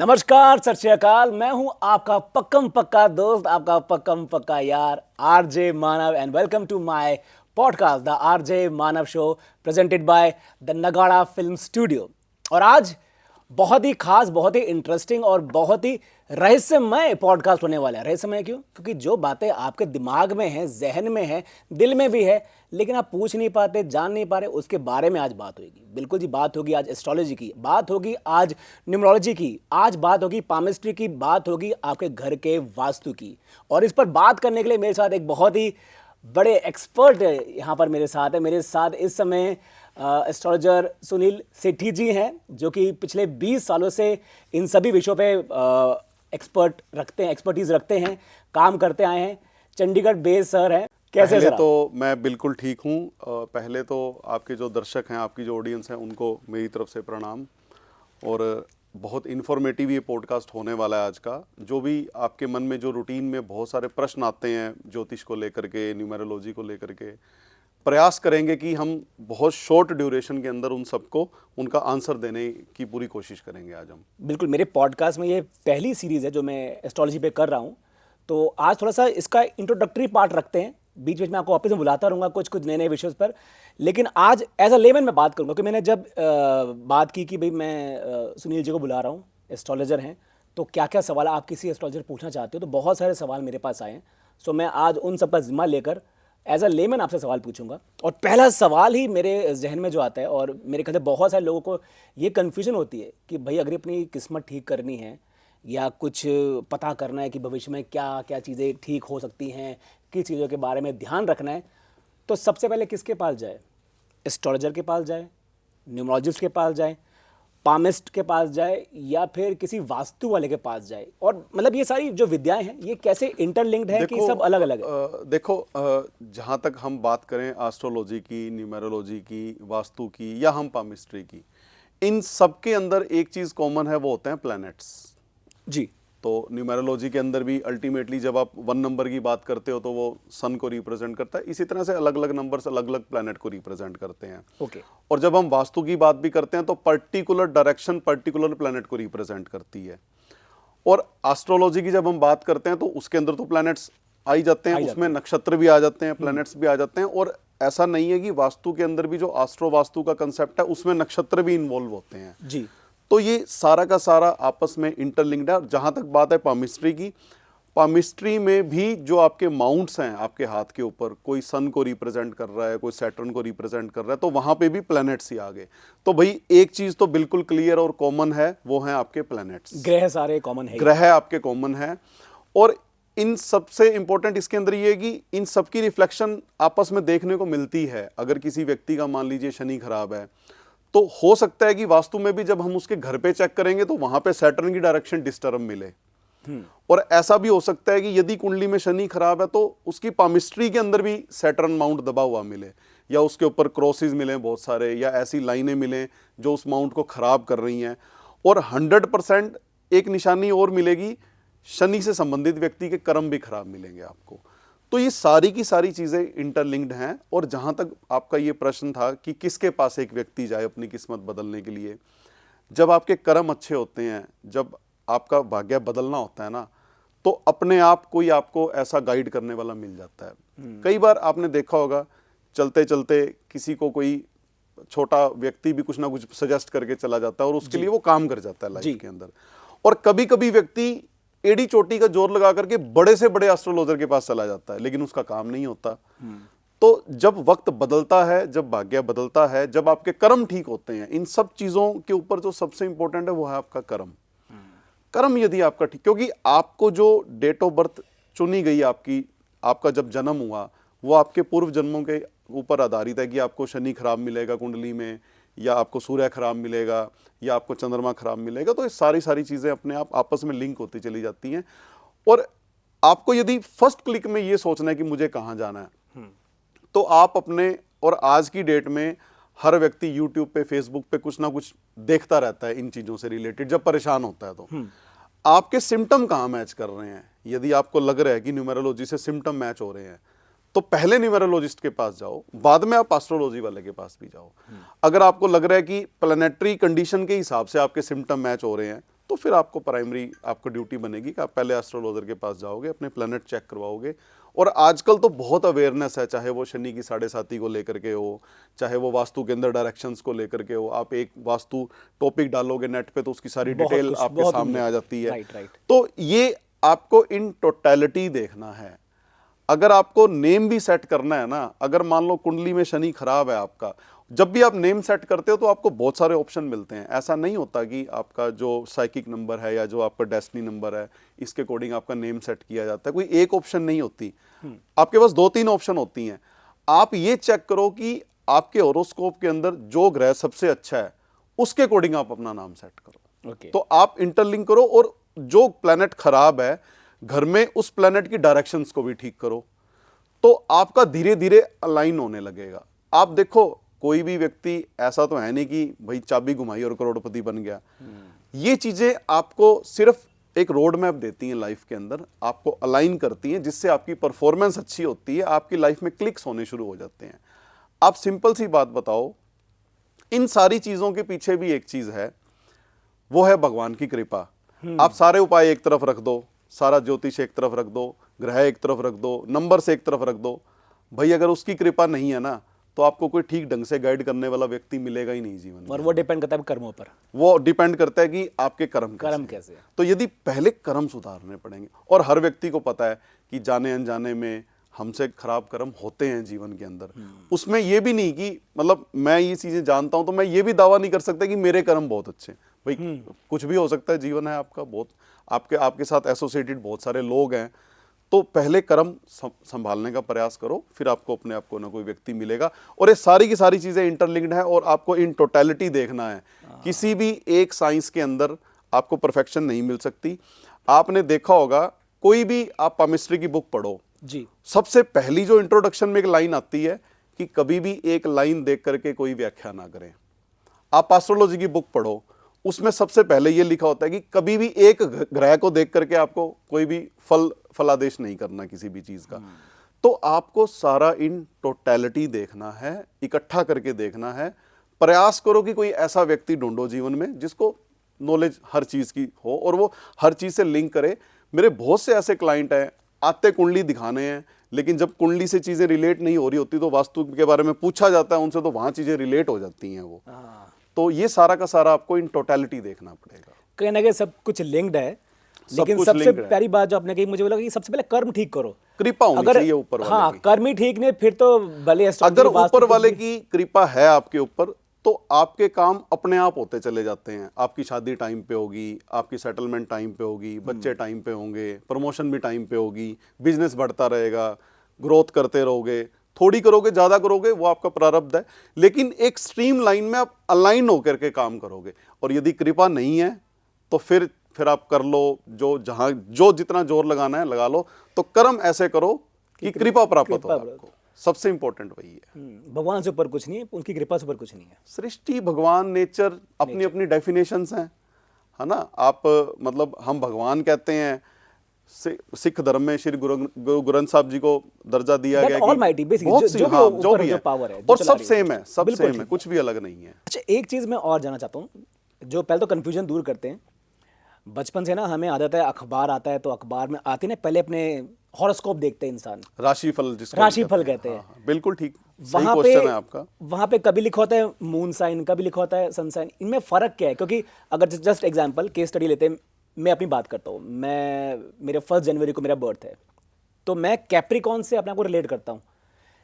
नमस्कार, सत श्री अकाल। मैं हूं आपका पक्कम पक्का दोस्त, आपका पक्कम पक्का यार RJ Manav and welcome to my podcast the RJ Manav show presented by the Nagada film studio. और आज बहुत ही खास, बहुत ही इंटरेस्टिंग और बहुत ही रहस्यमय पॉडकास्ट होने वाला है। रहस्यमय क्यों? क्योंकि जो बातें आपके दिमाग में हैं, जहन में हैं, दिल में भी है, लेकिन आप पूछ नहीं पाते, जान नहीं पा रहे, उसके बारे में आज बात होगी। बिल्कुल जी, बात होगी आज एस्ट्रोलॉजी की, बात होगी आज न्यूमरोलॉजी की, आज बात होगी पामिस्ट्री की, बात होगी आपके घर के वास्तु की। और इस पर बात करने के लिए मेरे साथ एक बहुत ही बड़े एक्सपर्ट यहाँ पर मेरे साथ है। मेरे साथ इस समय एस्ट्रोलॉजर सुनील सेठी जी हैं, जो कि पिछले 20 सालों से इन सभी विषयों पे एक्सपर्टीज रखते हैं, काम करते आए हैं। चंडीगढ़ बेस्ड सर हैं। कैसे पहले सर? तो मैं बिल्कुल ठीक हूँ। पहले तो आपके जो दर्शक हैं, आपकी जो ऑडियंस है, उनको मेरी तरफ से प्रणाम। और बहुत इन्फॉर्मेटिव ये पॉडकास्ट होने वाला है आज का। जो भी आपके मन में जो रूटीन में बहुत सारे प्रश्न आते हैं ज्योतिष को लेकर के, न्यूमेरोलॉजी को लेकर के, प्रयास करेंगे कि हम बहुत शॉर्ट ड्यूरेशन के अंदर उन सबको उनका आंसर देने की पूरी कोशिश करेंगे आज हम। बिल्कुल, मेरे पॉडकास्ट में ये पहली सीरीज़ है जो मैं एस्ट्रोलॉजी पे कर रहा हूँ। तो आज थोड़ा सा इसका इंट्रोडक्टरी पार्ट रखते हैं। बीच बीच में आपको वापस में बुलाता रहूँगा कुछ कुछ नए नए विषयों पर। लेकिन आज एज अ लेमन मैं बात करूँगा कि मैंने जब बात की कि भाई मैं सुनील जी को बुला रहा हूँ, एस्ट्रोलॉजर हैं, तो क्या क्या सवाल आप किसी एस्ट्रोलॉजर पूछना चाहते हो, तो बहुत सारे सवाल मेरे पास आए हैं। सो मैं आज उन सब का जिम्मा लेकर एज अ लेमन आपसे सवाल पूछूंगा। और पहला सवाल ही मेरे जहन में जो आता है, और मेरे ख्याल से बहुत सारे लोगों को ये कन्फ्यूजन होती है कि भाई अगर अपनी किस्मत ठीक करनी है या कुछ पता करना है कि भविष्य में क्या क्या चीज़ें ठीक हो सकती हैं, किस चीज़ों के बारे में ध्यान रखना है, तो सबसे पहले किसके पास जाए? एस्ट्रोलॉजर के पास जाए, न्यूमरोलॉजिस्ट के पास जाए, पामिस्ट के पास जाए, या फिर किसी वास्तु वाले के पास जाए? और मतलब ये सारी जो विद्याएं हैं, ये कैसे इंटरलिंक्ड है कि सब अलग अलग है? देखो, जहाँ तक हम बात करें एस्ट्रोलॉजी की, न्यूमेरोलॉजी की, वास्तु की, या हम पामिस्ट्री की, इन सब के अंदर एक चीज़ कॉमन है, वो होते हैं प्लैनेट्स जी। तो न्यूमेरोलॉजी के अंदर भी अल्टीमेटली जब आप 1 नंबर की बात करते हो तो वो सन को रिप्रेजेंट करता है। इसी तरह से अलग अलग नंबर्स अलग अलग प्लैनेट को रिप्रेजेंट करते हैं। ओके। और जब हम वास्तु की बात भी करते हैं तो पर्टिकुलर डायरेक्शन पर्टिकुलर प्लैनेट को रिप्रेजेंट करती है। और एस्ट्रोलॉजी की जब हम बात करते हैं तो उसके अंदर तो प्लैनेट्स आ ही जाते हैं, उसमें नक्षत्र भी आ जाते हैं, प्लैनेट्स भी आ जाते हैं। और ऐसा नहीं है कि वास्तु के अंदर भी जो एस्ट्रो वास्तु का कंसेप्ट है उसमें नक्षत्र भी इन्वॉल्व होते हैं जी। तो ये सारा का सारा आपस में इंटरलिंक्ड है। जहां तक बात है पामिस्ट्री की, पामिस्ट्री में भी जो आपके माउंट्स हैं आपके हाथ के ऊपर, कोई सन को रिप्रेजेंट कर रहा है, कोई सैटर्न को रिप्रेजेंट कर रहा है, तो वहां पे भी प्लैनेट्स ही आ गए। तो भाई एक चीज तो बिल्कुल क्लियर और कॉमन है, वो है आपके प्लैनेट्स। ग्रह सारे कॉमन है, ग्रह आपके कॉमन है। और इन सबसे इंपॉर्टेंट इसके अंदर ये है कि इन सबकी रिफ्लेक्शन आपस में देखने को मिलती है। अगर किसी व्यक्ति का मान लीजिए शनि खराब है तो हो सकता है कि वास्तु में भी जब हम उसके घर पे चेक करेंगे तो वहां पे सैटर्न की डायरेक्शन डिस्टर्ब मिले। और ऐसा भी हो सकता है कि यदि कुंडली में शनि खराब है तो उसकी पामिस्ट्री के अंदर भी सैटर्न माउंट दबा हुआ मिले, या उसके ऊपर क्रॉसेस मिले बहुत सारे, या ऐसी लाइनें मिले जो उस माउंट को खराब कर रही हैं। और 100% एक निशानी और मिलेगी, शनि से संबंधित व्यक्ति के कर्म भी खराब मिलेंगे आपको। तो ये सारी की सारी चीज़ें इंटरलिंक्ड हैं। और जहाँ तक आपका ये प्रश्न था कि किसके पास एक व्यक्ति जाए अपनी किस्मत बदलने के लिए, जब आपके कर्म अच्छे होते हैं, जब आपका भाग्य बदलना होता है ना, तो अपने आप कोई आपको ऐसा गाइड करने वाला मिल जाता है। कई बार आपने देखा होगा, चलते चलते किसी को कोई छोटा व्यक्ति भी कुछ ना कुछ सजेस्ट करके चला जाता है और उसके लिए वो काम कर जाता है लाइफ के अंदर। और कभी कभी व्यक्ति एड़ी चोटी का जोर लगा करके बड़े से बड़े एस्ट्रोलॉजर के पास चला जाता है, लेकिन उसका काम नहीं होता। तो जब वक्त बदलता है, जब भाग्य बदलता है, जब आपके कर्म ठीक होते हैं, इन सब चीजों के ऊपर जो सबसे इंपॉर्टेंट है वो है आपका कर्म। कर्म यदि आपका ठीक, क्योंकि आपको जो डेट ऑफ बर्थ चुनी गई आपकी, आपका जब जन्म हुआ, वो आपके पूर्व जन्मों के ऊपर आधारित है कि आपको शनि खराब मिलेगा कुंडली में, या आपको सूर्य खराब मिलेगा, या आपको चंद्रमा खराब मिलेगा। तो ये सारी चीजें अपने आप आपस में लिंक होती चली जाती हैं। और आपको यदि फर्स्ट क्लिक में ये सोचना है कि मुझे कहाँ जाना है, तो आप अपने, और आज की डेट में हर व्यक्ति यूट्यूब पे, फेसबुक पे कुछ ना कुछ देखता रहता है इन चीजों से रिलेटेड। जब परेशान होता है तो आपके सिम्टम कहाँ मैच कर रहे हैं। यदि आपको लग रहा है कि न्यूमेरोलॉजी से सिम्टम मैच हो रहे हैं तो पहले न्यूमेरोलॉजिस्ट के पास जाओ, बाद में आप एस्ट्रोलॉजी वाले के पास भी जाओ। अगर आपको लग रहा है कि प्लैनेटरी कंडीशन के हिसाब से आपके सिम्टम मैच हो रहे हैं तो फिर आपको प्राइमरी आपको ड्यूटी बनेगी कि आप पहले एस्ट्रोलॉजर के पास जाओगे, अपने प्लैनेट चेक करवाओगे। और आजकल तो बहुत अवेयरनेस है, चाहे वो शनि की 7.5 को लेकर के हो, चाहे वो वास्तु के अंदर डायरेक्शंस को लेकर के हो। आप एक वास्तु टॉपिक डालोगे नेट पे तो उसकी सारी डिटेल आपके सामने आ जाती है। राइट। तो ये आपको इन टोटलिटी देखना है। अगर आपको नेम भी सेट करना है ना, अगर मान लो कुंडली में शनि खराब है आपका, जब भी आप नेम सेट करते हो तो आपको बहुत सारे ऑप्शन मिलते हैं। ऐसा नहीं होता कि आपका जो साइकिक नंबर है या जो आपका डेस्टिनी नंबर है इसके अकॉर्डिंग आपका नेम सेट किया जाता है। कोई एक ऑप्शन नहीं होती, आपके पास 2-3 ऑप्शन होती हैं। आप ये चेक करो कि आपके होरोस्कोप के अंदर जो ग्रह सबसे अच्छा है उसके अकॉर्डिंग आप अपना नाम सेट करो। ओके। तो आप इंटरलिंक करो और जो प्लैनेट खराब है घर में उस प्लैनेट की डायरेक्शंस को भी ठीक करो, तो आपका धीरे धीरे अलाइन होने लगेगा। आप देखो कोई भी व्यक्ति ऐसा तो है नहीं कि भाई चाबी घुमाई और करोड़पति बन गया। ये चीजें आपको सिर्फ एक रोड मैप देती हैं लाइफ के अंदर, आपको अलाइन करती हैं, जिससे आपकी परफॉर्मेंस अच्छी होती है, आपकी लाइफ में क्लिक्स होने शुरू हो जाते हैं। आप सिंपल सी बात बताओ, इन सारी चीजों के पीछे भी एक चीज है, वो है भगवान की कृपा। आप सारे उपाय एक तरफ रख दो, सारा ज्योतिष एक तरफ रख दो, ग्रह एक तरफ रख दो, नंबर से एक तरफ रख दो, भाई अगर उसकी कृपा नहीं है ना तो आपको कोई ठीक ढंग से गाइड करने वाला व्यक्ति मिलेगा ही नहीं जीवन में। और वो डिपेंड करता है कर्मों पर, वो डिपेंड करता है कि आपके कर्म कैसे हैं। तो यदि पहले कर्म सुधारने पड़ेंगे, और हर व्यक्ति को पता है कि जाने अनजाने में हमसे खराब कर्म होते हैं जीवन के अंदर। उसमें ये भी नहीं कि मतलब मैं ये चीजें जानता हूं तो मैं ये भी दावा नहीं कर सकता कि मेरे कर्म बहुत अच्छे। भाई कुछ भी हो सकता है, जीवन है आपका, बहुत आपके साथ एसोसिएटेड बहुत सारे लोग हैं। तो पहले कर्म संभालने का प्रयास करो, फिर आपको अपने आप को ना कोई व्यक्ति मिलेगा। और ये सारी की सारी चीजें इंटरलिंक्ड है और आपको इन टोटलिटी देखना है। किसी भी एक साइंस के अंदर आपको परफेक्शन नहीं मिल सकती। आपने देखा होगा कोई भी आप केमिस्ट्री की बुक पढ़ो जी, सबसे पहली जो इंट्रोडक्शन में एक लाइन आती है कि कभी भी एक लाइन देख करके कोई व्याख्या ना करें। आप एस्ट्रोलॉजी की बुक पढ़ो, उसमें सबसे पहले ये लिखा होता है कि कभी भी एक ग्रह को देख करके आपको कोई भी फलादेश नहीं करना किसी भी चीज का। तो आपको सारा इन टोटलिटी देखना है, इकट्ठा करके देखना है। प्रयास करो कि कोई ऐसा व्यक्ति ढूंढो जीवन में जिसको नॉलेज हर चीज की हो और वो हर चीज से लिंक करे। मेरे बहुत से ऐसे क्लाइंट हैं, आते कुंडली दिखाने हैं, लेकिन जब कुंडली से चीजें रिलेट नहीं हो रही होती तो वास्तु के बारे में पूछा जाता है उनसे, तो वहां चीजें रिलेट हो जाती हैं वो। तो ये सारा का सारा आपको इन टोटलिटी देखना पड़ेगा। कहीं ना कहीं सब कुछ लिंक्ड है, लेकिन सबसे प्यारी बात जो आपने कही मुझे लगा कि सबसे पहले कर्म ठीक करो, कृपा होनी चाहिए ऊपर वाले की। हाँ, कर्म ही ठीक नहीं फिर तो भले अगर ऊपर वाले की कृपा है आपके ऊपर तो आपके काम अपने आप होते चले जाते हैं। आपकी शादी टाइम पे होगी, आपकी सेटलमेंट टाइम पे होगी, बच्चे टाइम पे होंगे, प्रमोशन भी टाइम पे होगी, बिजनेस बढ़ता रहेगा, ग्रोथ करते रहोगे। थोड़ी करोगे ज्यादा करोगे वो आपका प्रारब्ध है, लेकिन एक स्ट्रीम लाइन में आप अलाइन होकर के काम करोगे। और यदि कृपा नहीं है तो फिर आप कर लो जो जितना जोर लगाना है लगा लो। तो कर्म ऐसे करो कि कृपा प्राप्त हो आपको। सबसे इंपॉर्टेंट वही है। भगवान से ऊपर कुछ नहीं है, उनकी कृपा से ऊपर कुछ नहीं है। सृष्टि, भगवान, नेचर अपनी अपनी डेफिनेशंस हैं, है ना। आप मतलब हम भगवान कहते हैं, सिख धर्म में श्री गुरु ग्रंथ साहब जी को दर्जा दिया गया कि बहुत सी जो भी है और सब सेम है, सब सेम है, कुछ भी अलग नहीं है। अच्छा, एक चीज मैं और जानना चाहता हूँ, जो पहले तो कंफ्यूजन दूर करते हैं। बचपन से ना हमें आदत है, अखबार आता है तो अखबार में आते ना पहले अपने हॉरोस्कोप देखते हैं इंसान, राशिफल जिसको राशिफल कहते हैं। हाँ, बिल्कुल ठीक, सही क्वेश्चन है आपका। वहां पे कभी लिखा होता है मून साइन, कभी लिखा होता है सन साइन। इनमें फर्क क्या है? क्योंकि अगर जस्ट एग्जांपल केस स्टडी लेते हैं, मैं अपनी बात करता हूँ, मेरे 1 जनवरी को मेरा बर्थ है, तो मैं कैप्रिकॉन से अपने आप को रिलेट करता हूँ।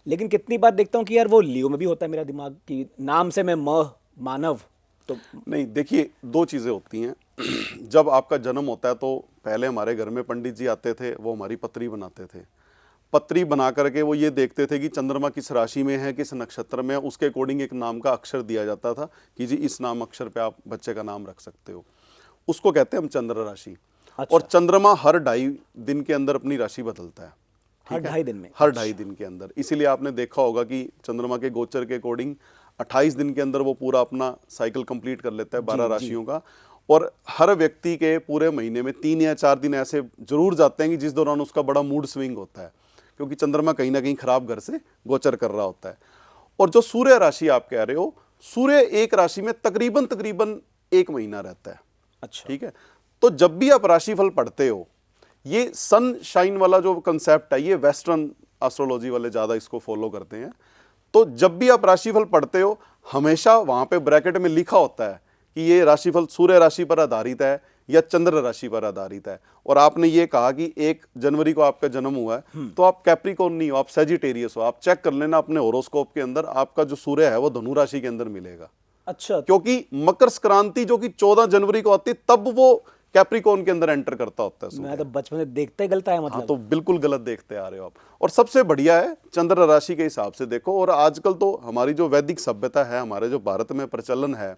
लेकिन कितनी बार देखता हूँ कि यार वो लियो में भी होता है मेरा दिमाग की नाम से मैं मानव। तो नहीं, देखिए दो चीजें होती हैं। जब आपका जन्म होता है तो पहले हमारे घर में पंडित जी आते थे, वो हमारी पत्री बनाते थे। पत्री बना करके वो ये देखते थे कि चंद्रमा किस राशि में है, किस नक्षत्र में है, उसके अकॉर्डिंग एक नाम का अक्षर दिया जाता था कि जी इस नाम अक्षर पे आप बच्चे का नाम रख सकते हो। उसको कहते हैं हम चंद्र राशि। अच्छा। और चंद्रमा हर 2.5 दिन के अंदर अपनी राशि बदलता है। हर 2.5 दिन में? हर 2.5 दिन के अंदर। इसीलिए आपने देखा होगा कि चंद्रमा के गोचर के अकॉर्डिंग 28 दिन के अंदर वो पूरा अपना साइकिल कंप्लीट कर लेता है 12 राशियों का। और हर व्यक्ति के पूरे महीने में 3 या 4 दिन ऐसे जरूर जाते हैं कि जिस दौरान उसका बड़ा मूड स्विंग होता है, क्योंकि चंद्रमा कहीं ना कहीं खराब घर से गोचर कर रहा होता है। और जो सूर्य राशि आप कह रहे हो, सूर्य एक राशि में तकरीबन 1 महीना रहता है। अच्छा, ठीक है। तो जब भी आप राशिफल पढ़ते हो, ये सनशाइन वाला जो कंसेप्ट है, ये वेस्टर्न एस्ट्रोलॉजी वाले ज़्यादा इसको फॉलो करते हैं। तो जब भी आप राशिफल पढ़ते हो, हमेशा वहाँ पे ब्रैकेट में लिखा होता है कि ये राशिफल सूर्य राशि पर आधारित है या चंद्र राशि पर आधारित है। और आपने ये कहा कि 1 जनवरी को आपका जन्म हुआ है, तो आप कैप्रिकॉर्न नहीं हो, आप सेजिटेरियस हो। आप चेक कर लेना अपने होरोस्कोप के अंदर, आपका जो सूर्य है वो धनु राशि के अंदर मिलेगा। अच्छा, क्योंकि मकर संक्रांति जो कि 14 जनवरी को आती है, तब वो कैप्रिकॉर्न के अंदर एंटर करता होता है सूर्य। मैं तो बचपन से देखते ही गलत है हाँ, मतलब। तो बिल्कुल गलत देखते आ रहे हो आप। और सबसे बढ़िया है चंद्र राशि के हिसाब से देखो। और आजकल तो हमारी जो वैदिक सभ्यता है, हमारे जो भारत में प्रचलन है,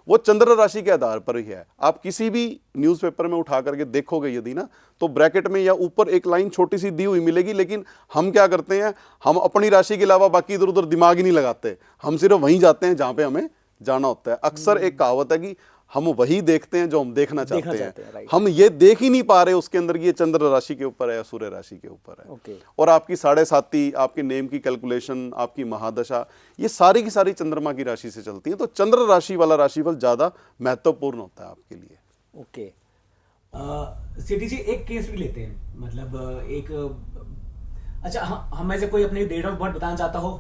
वो चंद्र राशि के आधार पर ही है। आप किसी भी न्यूज़पेपर में उठा करके देखोगे यदि ना, तो ब्रैकेट में या ऊपर एक लाइन छोटी सी दी हुई मिलेगी, लेकिन हम क्या करते हैं, हम अपनी राशि के अलावा बाकी इधर उधर दिमाग ही नहीं लगाते, हम सिर्फ वहीं जाते हैं जहां पे हमें जाना होता है। अक्सर एक कहावत है कि हम वही देखते हैं जो हम देखना चाहते हैं, राइट। हम ये देख ही नहीं पा रहे उसके अंदर कि ये चंद्र राशि के ऊपर है या सूर्य राशि के ऊपर है। ओके। और आपकी 7.5, आपके नेम की कैलकुलेशन, आपकी महादशा, ये सारी की सारी चंद्रमा की राशि से चलती है। तो चंद्र राशि वाला राशिफल ज्यादा महत्वपूर्ण होता है आपके लिए। ओके। सिटी जी, एक केस भी लेते हैं, मतलब अच्छा, हम में से कोई अपनी डेट ऑफ बर्थ बताना चाहता हो,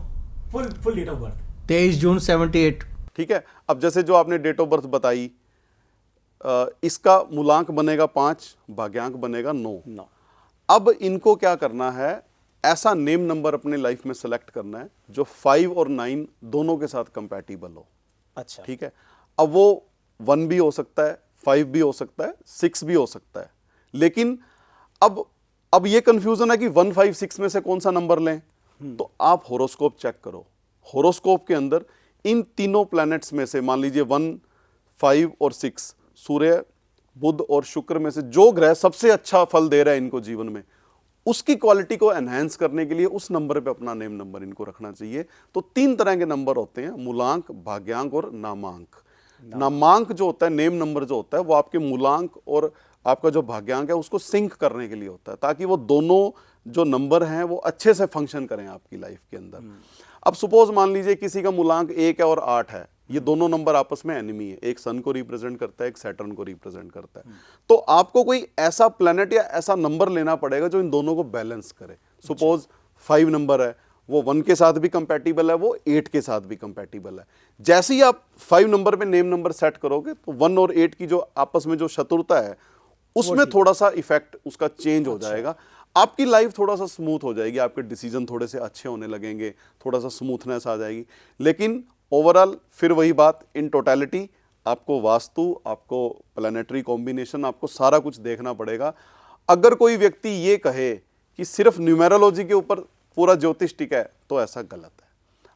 फुल डेट ऑफ बर्थ। 23 जून 78। ठीक है। अब जैसे जो आपने डेट ऑफ बर्थ बताई, इसका मूलांक बनेगा 5, भाग्यांक बनेगा 9। अब इनको क्या करना है, ऐसा नेम नंबर अपने लाइफ में सेलेक्ट करना है जो 5 और 9 दोनों के साथ कंपैटिबल हो। अच्छा, ठीक है। अब वो 1 भी हो सकता है, 5 भी हो सकता है, 6 भी हो सकता है। लेकिन अब ये कंफ्यूजन है कि 1, 5, 6 में से कौन सा नंबर लें। तो आप होरोस्कोप चेक करो। होरोस्कोप के अंदर इन तीनों प्लैनेट्स में से, मान लीजिए 1, 5 और 6, सूर्य, बुध और शुक्र में से जो ग्रह सबसे अच्छा फल दे रहा है इनको जीवन में, उसकी क्वालिटी को एनहांस करने के लिए उस नंबर पे अपना नेम नंबर इनको रखना चाहिए। तो 3 तरह के नंबर होते हैं, मूलांक, भाग्यांक और नामांक। नामांक जो होता है, नेम नंबर जो होता है, वो आपके मूलांक और आपका जो भाग्यांक है उसको सिंक करने के लिए होता है, ताकि वो दोनों जो नंबर हैं वो अच्छे से फंक्शन करें आपकी लाइफ के अंदर। अब सपोज मान लीजिए किसी का मूलांक 1 है और 8 है, ये दोनों नंबर आपस में एनिमी है, एक सन को रिप्रेजेंट करता है, एक सैटर्न को रिप्रेजेंट करता है। तो आपको कोई ऐसा प्लैनेट या ऐसा नंबर लेना पड़ेगा जो इन दोनों को बैलेंस करे। सपोज 5 नंबर है, वो 1 के साथ भी कंपैटिबल है, वो 8 के साथ भी कंपैटिबल है। जैसे ही आप 5 नंबर पे नेम नंबर सेट करोगे, तो 1 और 8 की जो आपस में जो शत्रुता है, उसमें थोड़ा सा इफेक्ट उसका चेंज हो जाएगा। आपकी लाइफ थोड़ा सा स्मूथ हो जाएगी, आपके डिसीजन थोड़े से अच्छे होने लगेंगे, थोड़ा सा स्मूथनेस आ जाएगी। लेकिन ओवरऑल फिर वही बात, इन टोटलिटी आपको वास्तु, आपको प्लैनेटरी कॉम्बिनेशन, आपको सारा कुछ देखना पड़ेगा। अगर कोई व्यक्ति ये कहे कि सिर्फ न्यूमेरोलॉजी के ऊपर पूरा ज्योतिष टिका है, तो ऐसा गलत है।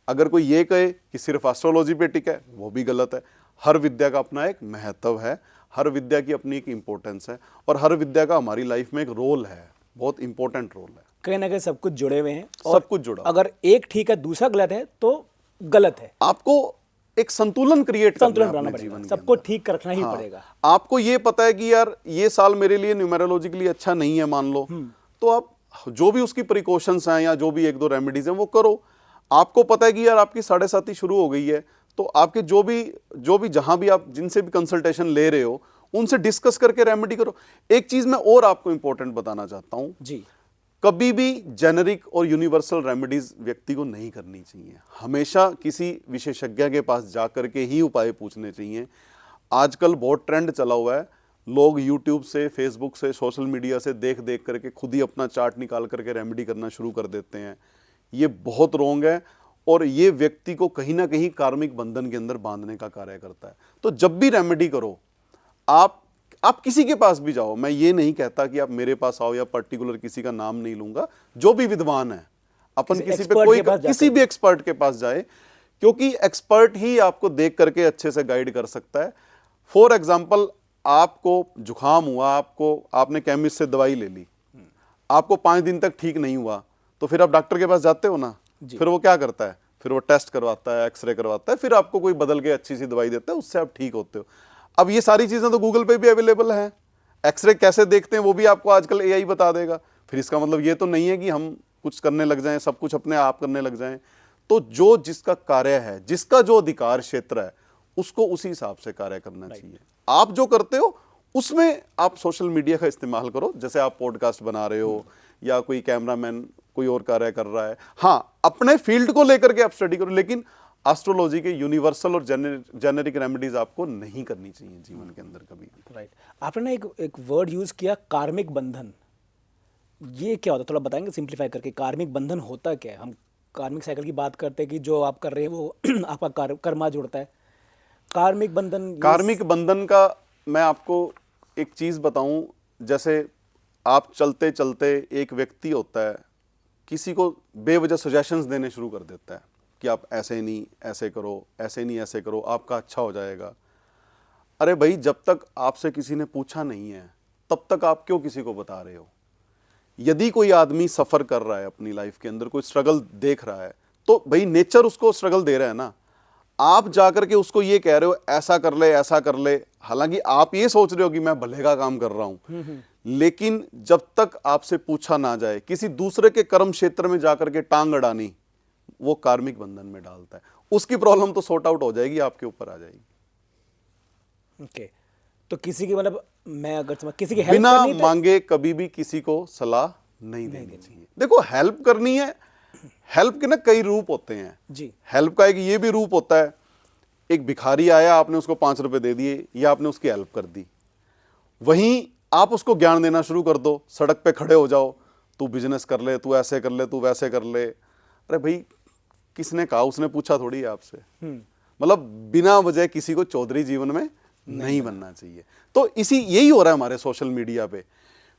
अगर कोई ये कहे कि सिर्फ एस्ट्रोलॉजी पे टिका है, वो भी गलत है। हर विद्या का अपना एक महत्व है, हर विद्या की अपनी एक इंपॉर्टेंस है, और हर विद्या का हमारी लाइफ में एक रोल है, बहुत इंपॉर्टेंट रोल है। कहीं ना कहीं सब कुछ जुड़े हुए हैं, और सब कुछ जुड़ा। अगर एक ठीक है दूसरा गलत है तो गलत है। आपको एक संतुलन क्रिएट करना है बनाना अपने पड़ेगा, जीवन के सबको अंदर। ठीक रखना ही हाँ, पड़ेगा। आपको ये पता है कि यार ये साल मेरे लिए न्यूमेरोलॉजी के लिए अच्छा नहीं है, मान लो, तो आप जो भी उसकी प्रिकॉशंस हैं या जो भी 1-2 रेमेडीज हैं वो करो। आपको पता है कि यार आपकी 7.5 शुरू हो गई है, तो आपके जो भी जहां भी आप जिनसे भी कंसल्टेशन ले रहे हो, उनसे डिस्कस करके रेमेडी करो। एक चीज मैं और आपको इंपॉर्टेंट बताना चाहता हूं जी, कभी भी जेनेरिक और यूनिवर्सल रेमेडीज व्यक्ति को नहीं करनी चाहिए। हमेशा किसी विशेषज्ञ के पास जाकर के ही उपाय पूछने चाहिए। आजकल बहुत ट्रेंड चला हुआ है, लोग यूट्यूब से, फेसबुक से, सोशल मीडिया से देख देख करके खुद ही अपना चार्ट निकाल करके रेमेडी करना शुरू कर देते हैं। ये बहुत रॉन्ग है, और ये व्यक्ति को कहीं ना कहीं कार्मिक बंधन के अंदर बांधने का कार्य करता है। तो जब भी रेमेडी करो, आप किसी के पास भी जाओ, मैं ये नहीं कहता कि आप मेरे पास आओ या पर्टिकुलर किसी का नाम नहीं लूंगा, जो भी विद्वान है, अपन किसी पे कोई किसी भी एक्सपर्ट के पास जाए, क्योंकि एक्सपर्ट ही आपको देख करके अच्छे से गाइड कर सकता है। फॉर एग्जाम्पल, आपको जुकाम हुआ, आपने केमिस्ट से दवाई ले ली, आपको 5 दिन तक ठीक नहीं हुआ, तो फिर आप डॉक्टर के पास जाते हो ना, फिर वो क्या करता है, फिर वो टेस्ट करवाता है, एक्सरे करवाता है, फिर आपको कोई बदल के अच्छी सी दवाई देता है, उससे आप ठीक होते हो। अब ये सारी चीजें तो गूगल पे भी अवेलेबल हैं। एक्सरे कैसे देखते हैं वो भी आपको आजकल एआई बता देगा। फिर इसका मतलब ये तो नहीं है कि हम कुछ करने लग जाएं, सब कुछ अपने आप करने लग जाएं। तो जो जिसका कार्य है, जिसका जो अधिकार क्षेत्र है, उसको उसी हिसाब से कार्य करना चाहिए। आप जो करते हो उसमें आप सोशल मीडिया का इस्तेमाल करो, जैसे आप पॉडकास्ट बना रहे हो या कोई कैमरामैन कोई और कार्य कर रहा है। हाँ, अपने फील्ड को लेकर के आप स्टडी करो, लेकिन एस्ट्रोलॉजी के यूनिवर्सल और जेनेरिक रेमेडीज आपको नहीं करनी चाहिए जीवन के अंदर कभी भी। राइट। आपने ना एक वर्ड यूज किया, कार्मिक बंधन। ये क्या होता है, थोड़ा बताएंगे सिंप्लीफाई करके, कार्मिक बंधन होता क्या है? हम कार्मिक साइकिल की बात करते हैं कि जो आप कर रहे हैं वो आपका कर्मा जुड़ता है। कार्मिक बंधन कार्मिक बंधन का मैं आपको एक चीज बताऊं, जैसे आप चलते चलते एक व्यक्ति होता है, किसी को बेवजह सजेशंस देने शुरू कर देता है कि आप ऐसे नहीं ऐसे करो, ऐसे नहीं ऐसे करो, आपका अच्छा हो जाएगा। अरे भाई, जब तक आपसे किसी ने पूछा नहीं है तब तक आप क्यों किसी को बता रहे हो? यदि कोई आदमी सफर कर रहा है अपनी लाइफ के अंदर, कोई स्ट्रगल देख रहा है, तो भाई नेचर उसको स्ट्रगल दे रहा है ना। आप जाकर के उसको ये कह रहे हो ऐसा कर ले ऐसा कर ले, हालांकि आप ये सोच रहे हो कि मैं भले का काम कर रहा हूं, लेकिन जब तक आपसे पूछा ना जाए, किसी दूसरे के कर्म क्षेत्र में जाकर के टांग अड़ानी, वो कार्मिक बंधन में डालता है। उसकी प्रॉब्लम तो सॉर्ट आउट हो जाएगी, आपके ऊपर आ जाएगी। ओके। तो किसी की मतलब मैं अगर किसी की हेल्प बिना करनी है तो- मांगे कभी भी किसी को सलाह नहीं देनी चाहिए। देखो, हेल्प करनी है, हेल्प के ना कई रूप होते हैं जी। हेल्प का एक ये भी रूप होता है, एक भिखारी आया, आपने उसको 5 रुपए दे दिए या आपने उसकी हेल्प कर दी। वहीं आप उसको ज्ञान देना शुरू कर दो, सड़क पे खड़े हो जाओ, तू बिजनेस कर ले, तू ऐसे कर ले, तू वैसे कर ले। अरे भाई, किसने कहा? उसने पूछा थोड़ी है आपसे। मतलब बिना वजह किसी को चौधरी जीवन में नहीं बनना चाहिए। तो यही हो रहा है हमारे सोशल मीडिया पे।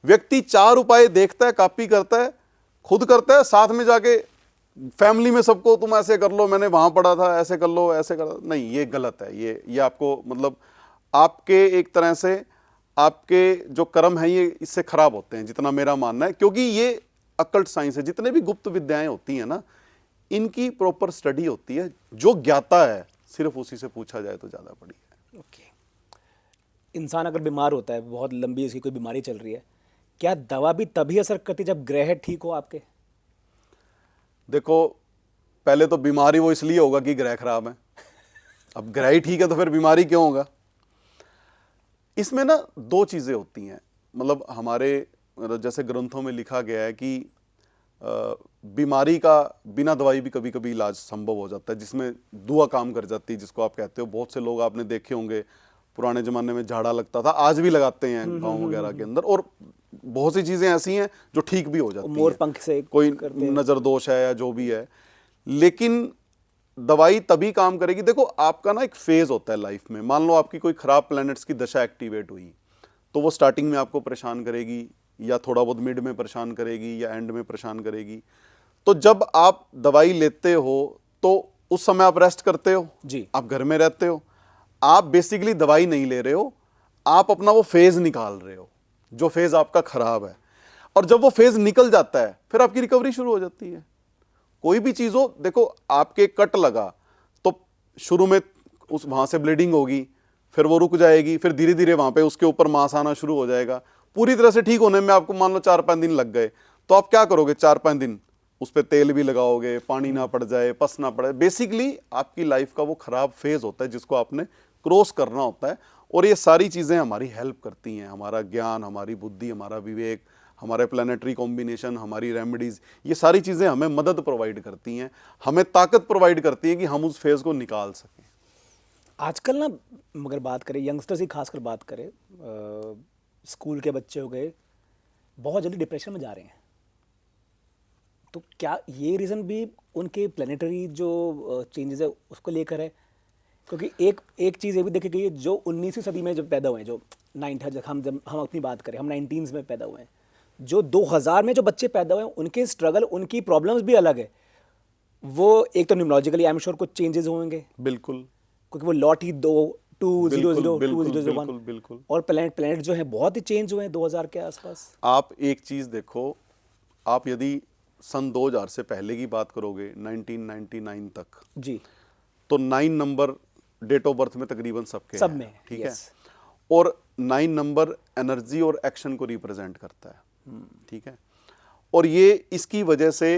व्यक्ति 4 उपाय देखता है, कॉपी करता है, खुद करता है, साथ में जाके फैमिली में सबको तुम ऐसे कर लो, मैंने वहां पढ़ा था, ऐसे कर लो, ऐसे कर। नहीं, ये गलत है। ये आपको मतलब आपके एक तरह से आपके जो कर्म है ये इससे खराब होते हैं, जितना मेरा मानना है। क्योंकि ये अकल्ट साइंस है, जितने भी गुप्त विद्याएं होती हैं ना, इनकी प्रॉपर स्टडी होती है। जो ज्ञाता है सिर्फ उसी से पूछा जाए तो ज्यादा बढ़िया है। ओके। इंसान अगर बीमार होता है, बहुत लंबी उसकी कोई बीमारी चल रही है, क्या दवा भी तभी असर करती है जब ग्रह ठीक हो आपके? देखो, पहले तो बीमारी वो इसलिए होगा कि ग्रह खराब है। अब ग्रह ही ठीक है तो फिर बीमारी क्यों होगा? इसमें ना 2 चीजें होती हैं। मतलब हमारे जैसे ग्रंथों में लिखा गया है कि बीमारी का बिना दवाई भी कभी कभी इलाज संभव हो जाता है, जिसमें दुआ काम कर जाती है, जिसको आप कहते हो। बहुत से लोग आपने देखे होंगे, पुराने जमाने में झाड़ा लगता था, आज भी लगाते हैं गांव वगैरह के अंदर, और बहुत सी चीजें ऐसी हैं जो ठीक भी हो जाती हैं। मोर पंख से कोई करते हैं। नजर दोष है या जो भी है, लेकिन दवाई तभी काम करेगी। देखो, आपका ना एक फेज होता है लाइफ में। मान लो आपकी कोई खराब प्लैनेट्स की दशा एक्टिवेट हुई, तो वो स्टार्टिंग में आपको परेशान करेगी, या थोड़ा बहुत मिड में परेशान करेगी, या एंड में परेशान करेगी। तो जब आप दवाई लेते हो तो उस समय आप रेस्ट करते हो जी। आप घर में रहते हो, आप बेसिकली दवाई नहीं ले रहे हो, आप अपना वो फेज निकाल रहे हो, जो फेज आपका खराब है। और जब वो फेज निकल जाता है, फिर आपकी रिकवरी शुरू हो जाती है। कोई भी चीज हो, देखो, आपके कट लगा तो शुरू में उस वहां से ब्लीडिंग होगी, फिर वो रुक जाएगी, फिर धीरे धीरे वहां पे उसके ऊपर मांस आना शुरू हो जाएगा। पूरी तरह से ठीक होने में आपको मान लो 4-5 दिन लग गए, तो आप क्या करोगे? 4-5 दिन उस पर तेल भी लगाओगे, पानी ना पड़ जाए, पस ना पड़े। बेसिकली आपकी लाइफ का वो खराब फेज होता है जिसको आपने क्रॉस करना होता है। और ये सारी चीजें हमारी हेल्प करती हैं, हमारा ज्ञान, हमारी बुद्धि, हमारा विवेक, हमारे प्लानिटरी कॉम्बिनेशन, हमारी रेमेडीज, ये सारी चीजें हमें मदद प्रोवाइड करती हैं, हमें ताकत प्रोवाइड करती हैं कि हम उस फेज को निकाल सकें। आजकल ना, मगर बात करें यंगस्टर्स की, खासकर बात करें, स्कूल के बच्चे हो गए, बहुत जल्दी डिप्रेशन में जा रहे हैं। तो क्या ये रीज़न भी उनके प्लानिटरी जो चेंजेस है उसको लेकर है? क्योंकि एक चीज़ ये भी देखी गई है, जो 19वीं सदी में जब पैदा हुए हैं, जो जब हम अपनी बात करें, हम 19s में पैदा हुए हैं, जो 2000 में जो बच्चे पैदा हुए हैं, उनके स्ट्रगल, उनकी प्रॉब्लम्स भी अलग है। वो एक तो न्यूमरोलॉजिकली आई एम श्योर कुछ चेंजेस होंगे, बिल्कुल क्योंकि वो लॉट ही 2 बिल्कुल बिल्कुल। और प्लैनेट जो है बहुत ही चेंज हुए हैं 2000 के आसपास। आप एक चीज देखो, आप यदि सन 2000 से पहले की बात करोगे, 1999 तक, जी, तो 9 नंबर डेट ऑफ बर्थ में तकरीबन सबके सब हैं, में, ठीक yes. है। और 9 नंबर एनर्जी और एक्शन को रिप्रेजेंट करता है, ठीक है। और ये इसकी वजह से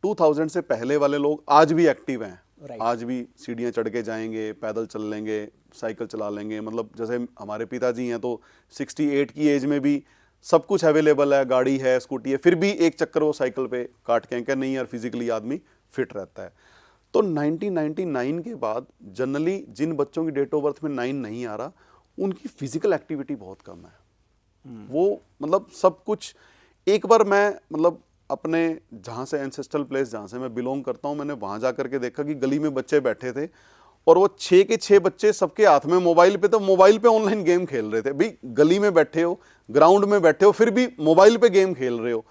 2000 से पहले वाले लोग आज भी एक्टिव हैं, Right. आज भी सीढ़ियां चढ़ के जाएंगे, पैदल चल लेंगे, साइकिल चला लेंगे, मतलब जैसे हमारे पिताजी हैं तो 68 की एज में भी सब कुछ अवेलेबल है, गाड़ी है, स्कूटी है, फिर भी एक चक्कर वो साइकिल पे काट के कह नहीं यार फिजिकली आदमी फिट रहता है। तो 1999 के बाद जनरली जिन बच्चों की डेट ऑफ बर्थ में 9 नहीं आ रहा, उनकी फिजिकल एक्टिविटी बहुत कम है। वो मतलब सब कुछ, एक बार मैं मतलब अपने जहाँ से एंसेस्ट्रल प्लेस जहाँ से मैं बिलोंग करता हूँ, मैंने वहाँ जा करके देखा कि गली में बच्चे बैठे थे और वो 6 के 6 बच्चे सबके हाथ में मोबाइल पे, तो मोबाइल पे ऑनलाइन गेम खेल रहे थे। भाई गली में बैठे हो, ग्राउंड में बैठे हो, फिर भी मोबाइल पे गेम खेल रहे हो,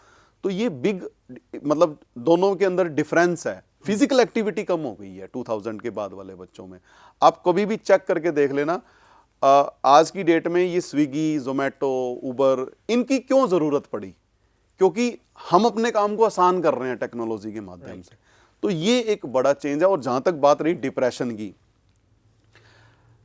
तो ये बिग मतलब दोनों के अंदर डिफरेंस है। फिजिकल एक्टिविटी कम हो गई है 2000 के बाद वाले बच्चों में। आप कभी भी चेक करके देख लेना, आज की डेट में ये स्विगी, जोमेटो, उबर, इनकी क्यों जरूरत पड़ी? क्योंकि हम अपने काम को आसान कर रहे हैं टेक्नोलॉजी के माध्यम से। तो ये एक बड़ा चेंज है। और जहां तक बात रही डिप्रेशन की,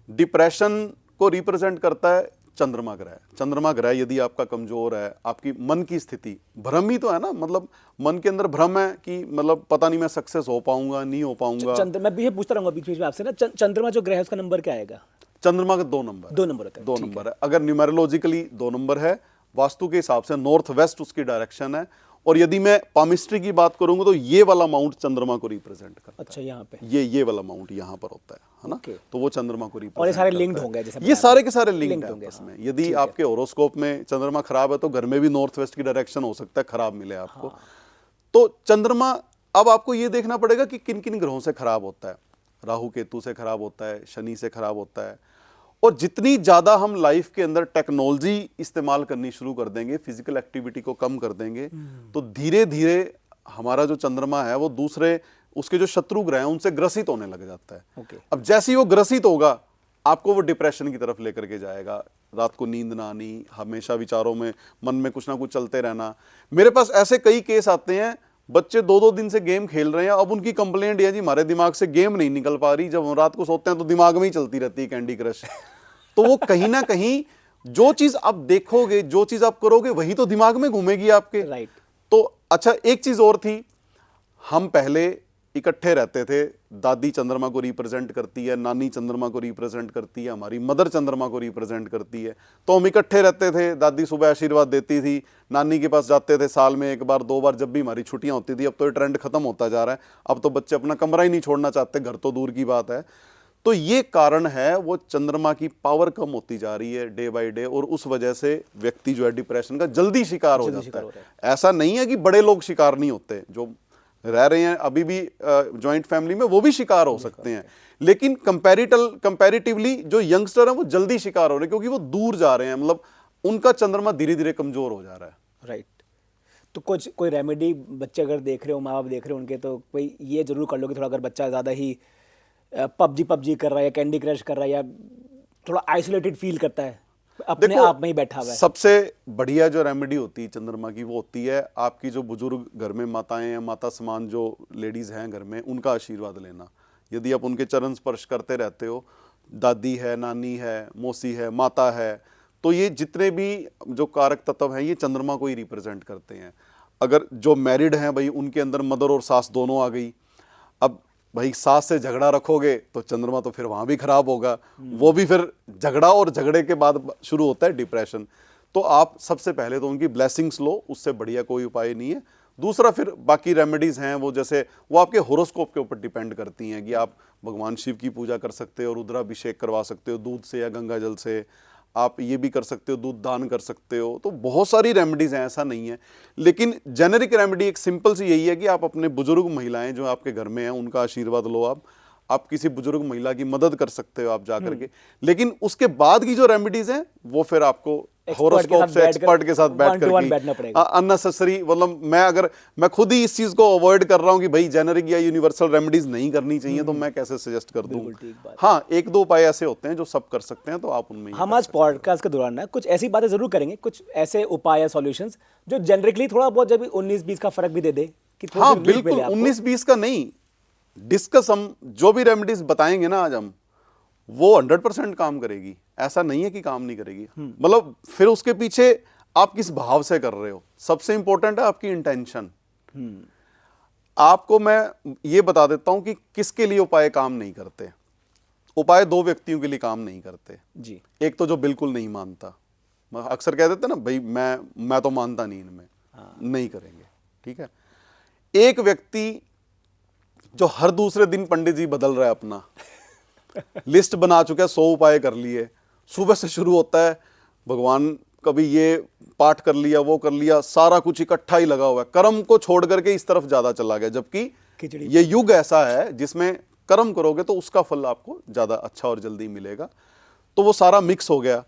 डिप्रेशन को रिप्रेजेंट करता है चंद्रमा ग्रह। चंद्रमा ग्रह यदि आपका कमजोर है, आपकी मन की स्थिति, भ्रम ही तो है ना, मतलब मन के अंदर भ्रम है कि मतलब पता नहीं मैं सक्सेस हो पाऊंगा, नहीं हो पाऊंगा। मैं भी ये पूछता रहूंगा बीच बीच में आपसे ना, चंद्रमा जो ग्रह है उसका नंबर क्या आएगा? चंद्रमा का 2 नंबर, 2 नंबर होता है। 2 नंबर है। अगर न्यूमेरोलॉजिकली 2 नंबर है, वास्तु के हिसाब से नॉर्थ वेस्ट उसकी डायरेक्शन है। और यदि मैं पामिस्ट्री की बात करूंगा तो ये वाला माउंट चंद्रमा को रिप्रेजेंट करता है। अच्छा, यहाँ पे ये वाला माउंट यहाँ पर होता है ना। तो वो चंद्रमा को रिप्रेजेंट, और ये सारे लिंक्ड होंगे, जैसे ये सारे के सारे लिंक्ड हैं होंगे आपस में। यदि आपके होरोस्कोप में चंद्रमा खराब है तो घर में भी नॉर्थ वेस्ट की डायरेक्शन हो सकता है खराब मिले आपको। तो चंद्रमा, अब आपको ये देखना पड़ेगा कि किन किन ग्रहों से खराब होता है। राहु केतु से खराब होता है, शनि से खराब होता है। और जितनी ज्यादा हम लाइफ के अंदर टेक्नोलॉजी इस्तेमाल करनी शुरू कर देंगे, फिजिकल एक्टिविटी को कम कर देंगे, तो धीरे धीरे हमारा जो चंद्रमा है वो दूसरे उसके जो शत्रु ग्रह हैं उनसे ग्रसित होने लग जाता है। अब जैसे ही वो ग्रसित होगा, आपको वो डिप्रेशन की तरफ लेकर के जाएगा। रात को नींद ना आनी, हमेशा विचारों में, मन में कुछ ना कुछ चलते रहना। मेरे पास ऐसे कई केस आते हैं, बच्चे 2-2 दिन से गेम खेल रहे हैं, अब उनकी कंप्लेंट है जी हमारे दिमाग से गेम नहीं निकल पा रही, जब हम रात को सोते हैं तो दिमाग में ही चलती रहती है कैंडी क्रश। तो वो कहीं ना कहीं जो चीज आप देखोगे, जो चीज आप करोगे, वही तो दिमाग में घूमेगी आपके। राइट। तो अच्छा, एक चीज और थी, हम पहले इकट्ठे रहते थे। दादी चंद्रमा को रिप्रेजेंट करती है, नानी चंद्रमा को रिप्रेजेंट करती है, हमारी मदर चंद्रमा को रिप्रेजेंट करती है। तो हम इकट्ठे रहते थे, दादी सुबह आशीर्वाद देती थी, नानी के पास जाते थे साल में 1 बार 2 बार, जब भी हमारी छुट्टियां होती थी। अब तो ये ट्रेंड खत्म होता जा रहा है, अब तो बच्चे अपना कमरा ही नहीं छोड़ना चाहते, घर तो दूर की बात है। तो ये कारण है, वो चंद्रमा की पावर कम होती जा रही है डे बाय डे, और उस वजह से व्यक्ति जो है डिप्रेशन का जल्दी शिकार हो जाता है। ऐसा नहीं है कि बड़े लोग शिकार नहीं होते, जो रह रहे हैं अभी भी जॉइंट फैमिली में, वो भी शिकार हो सकते हैं। लेकिन कंपैरेटिवली जो यंगस्टर हैं वो जल्दी शिकार हो रहे हैं, क्योंकि वो दूर जा रहे हैं, मतलब उनका चंद्रमा धीरे धीरे कमजोर हो जा रहा है। राइट। तो कुछ कोई रेमेडी बच्चे अगर देख रहे हो, माँ बाप देख रहे हो उनके, तो कोई ये जरूर कर लो कि थोड़ा अगर बच्चा ज़्यादा ही पबजी कर रहा है या कैंडी क्रश कर रहा है या थोड़ा आइसोलेटेड फील करता है, अपने आप में ही बैठा हुआ है, सबसे बढ़िया जो रेमेडी होती है चंद्रमा की, वो होती है आपकी जो बुजुर्ग घर में माताएं हैं, माता समान जो लेडीज हैं घर में, उनका आशीर्वाद लेना। यदि आप उनके चरण स्पर्श करते रहते हो, दादी है, नानी है, मौसी है, माता है, तो ये जितने भी जो कारक तत्व हैं ये चंद्रमा को ही रिप्रेजेंट करते हैं। अगर जो मैरिड हैं भाई, उनके अंदर मदर और सास दोनों आ गई। अब भाई सास से झगड़ा रखोगे तो चंद्रमा तो फिर वहां भी खराब होगा, वो भी फिर झगड़ा, और झगड़े के बाद शुरू होता है डिप्रेशन। तो आप सबसे पहले तो उनकी ब्लेसिंग्स लो, उससे बढ़िया कोई उपाय नहीं है। दूसरा फिर बाकी रेमेडीज हैं, वो जैसे वो आपके होरोस्कोप के ऊपर डिपेंड करती हैं कि आप भगवान शिव की पूजा कर सकते हो, रुद्राभिषेक करवा सकते हो दूध से या गंगा जल से, आप ये भी कर सकते हो, दूध दान कर सकते हो। तो बहुत सारी रेमेडीज हैं, ऐसा नहीं है। लेकिन जेनेरिक रेमेडी एक सिंपल सी यही है कि आप अपने बुजुर्ग महिलाएं जो आपके घर में हैं उनका आशीर्वाद लो। आप किसी बुजुर्ग महिला की मदद कर सकते हो आप जाकर के। लेकिन उसके बाद की जो रेमेडीज हैं वो फिर आपको होरोस्कोप से एक्सपर्ट के साथ बैठ करके, अननेसेसरी, मतलब मैं खुद ही इस चीज को अवॉइड कर रहा हूं कि भाई जेनेरिक या यूनिवर्सल रेमेडीज नहीं करनी चाहिए, तो मैं कैसे सजेस्ट कर दूं। हाँ, 1-2 उपाय ऐसे होते हैं जो सब कर सकते हैं, तो आप उनमें हम आज पॉडकास्ट के दौरान ना कुछ ऐसी बातें जरूर करेंगे, कुछ ऐसे उपाय या सॉल्यूशंस जो जेनेरिकली थोड़ा बहुत जब 19-20 का फर्क भी दे दे कि हाँ बिल्कुल 19-20 का नहीं, डिस्कस हम जो भी रेमेडीज बताएंगे ना आज हम, वो 100% काम करेगी, ऐसा नहीं है कि काम नहीं करेगी। मतलब फिर उसके पीछे आप किस भाव से कर रहे हो, सबसे इंपॉर्टेंट है आपकी इंटेंशन। आपको मैं ये बता देता हूं कि किसके लिए उपाय काम नहीं करते। उपाय दो व्यक्तियों के लिए काम नहीं करते। जी। एक तो जो बिल्कुल नहीं मानता, अक्सर कह देते ना भाई मैं तो मानता नहीं इनमें, नहीं करेंगे, ठीक है। एक व्यक्ति जो हर दूसरे दिन पंडित जी बदल रहा है, अपना लिस्ट बना चुका है, 100 उपाय कर लिए, सुबह से शुरू होता है, भगवान कभी ये पाठ कर लिया, वो कर लिया, सारा कुछ इकट्ठा ही लगा हुआ है, कर्म को छोड़ करके इस तरफ ज्यादा चला गया। जबकि खिचड़ी। ये युग ऐसा है जिसमें कर्म करोगे तो उसका फल आपको ज्यादा अच्छा और जल्दी मिलेगा। तो वो सारा मिक्स हो गया,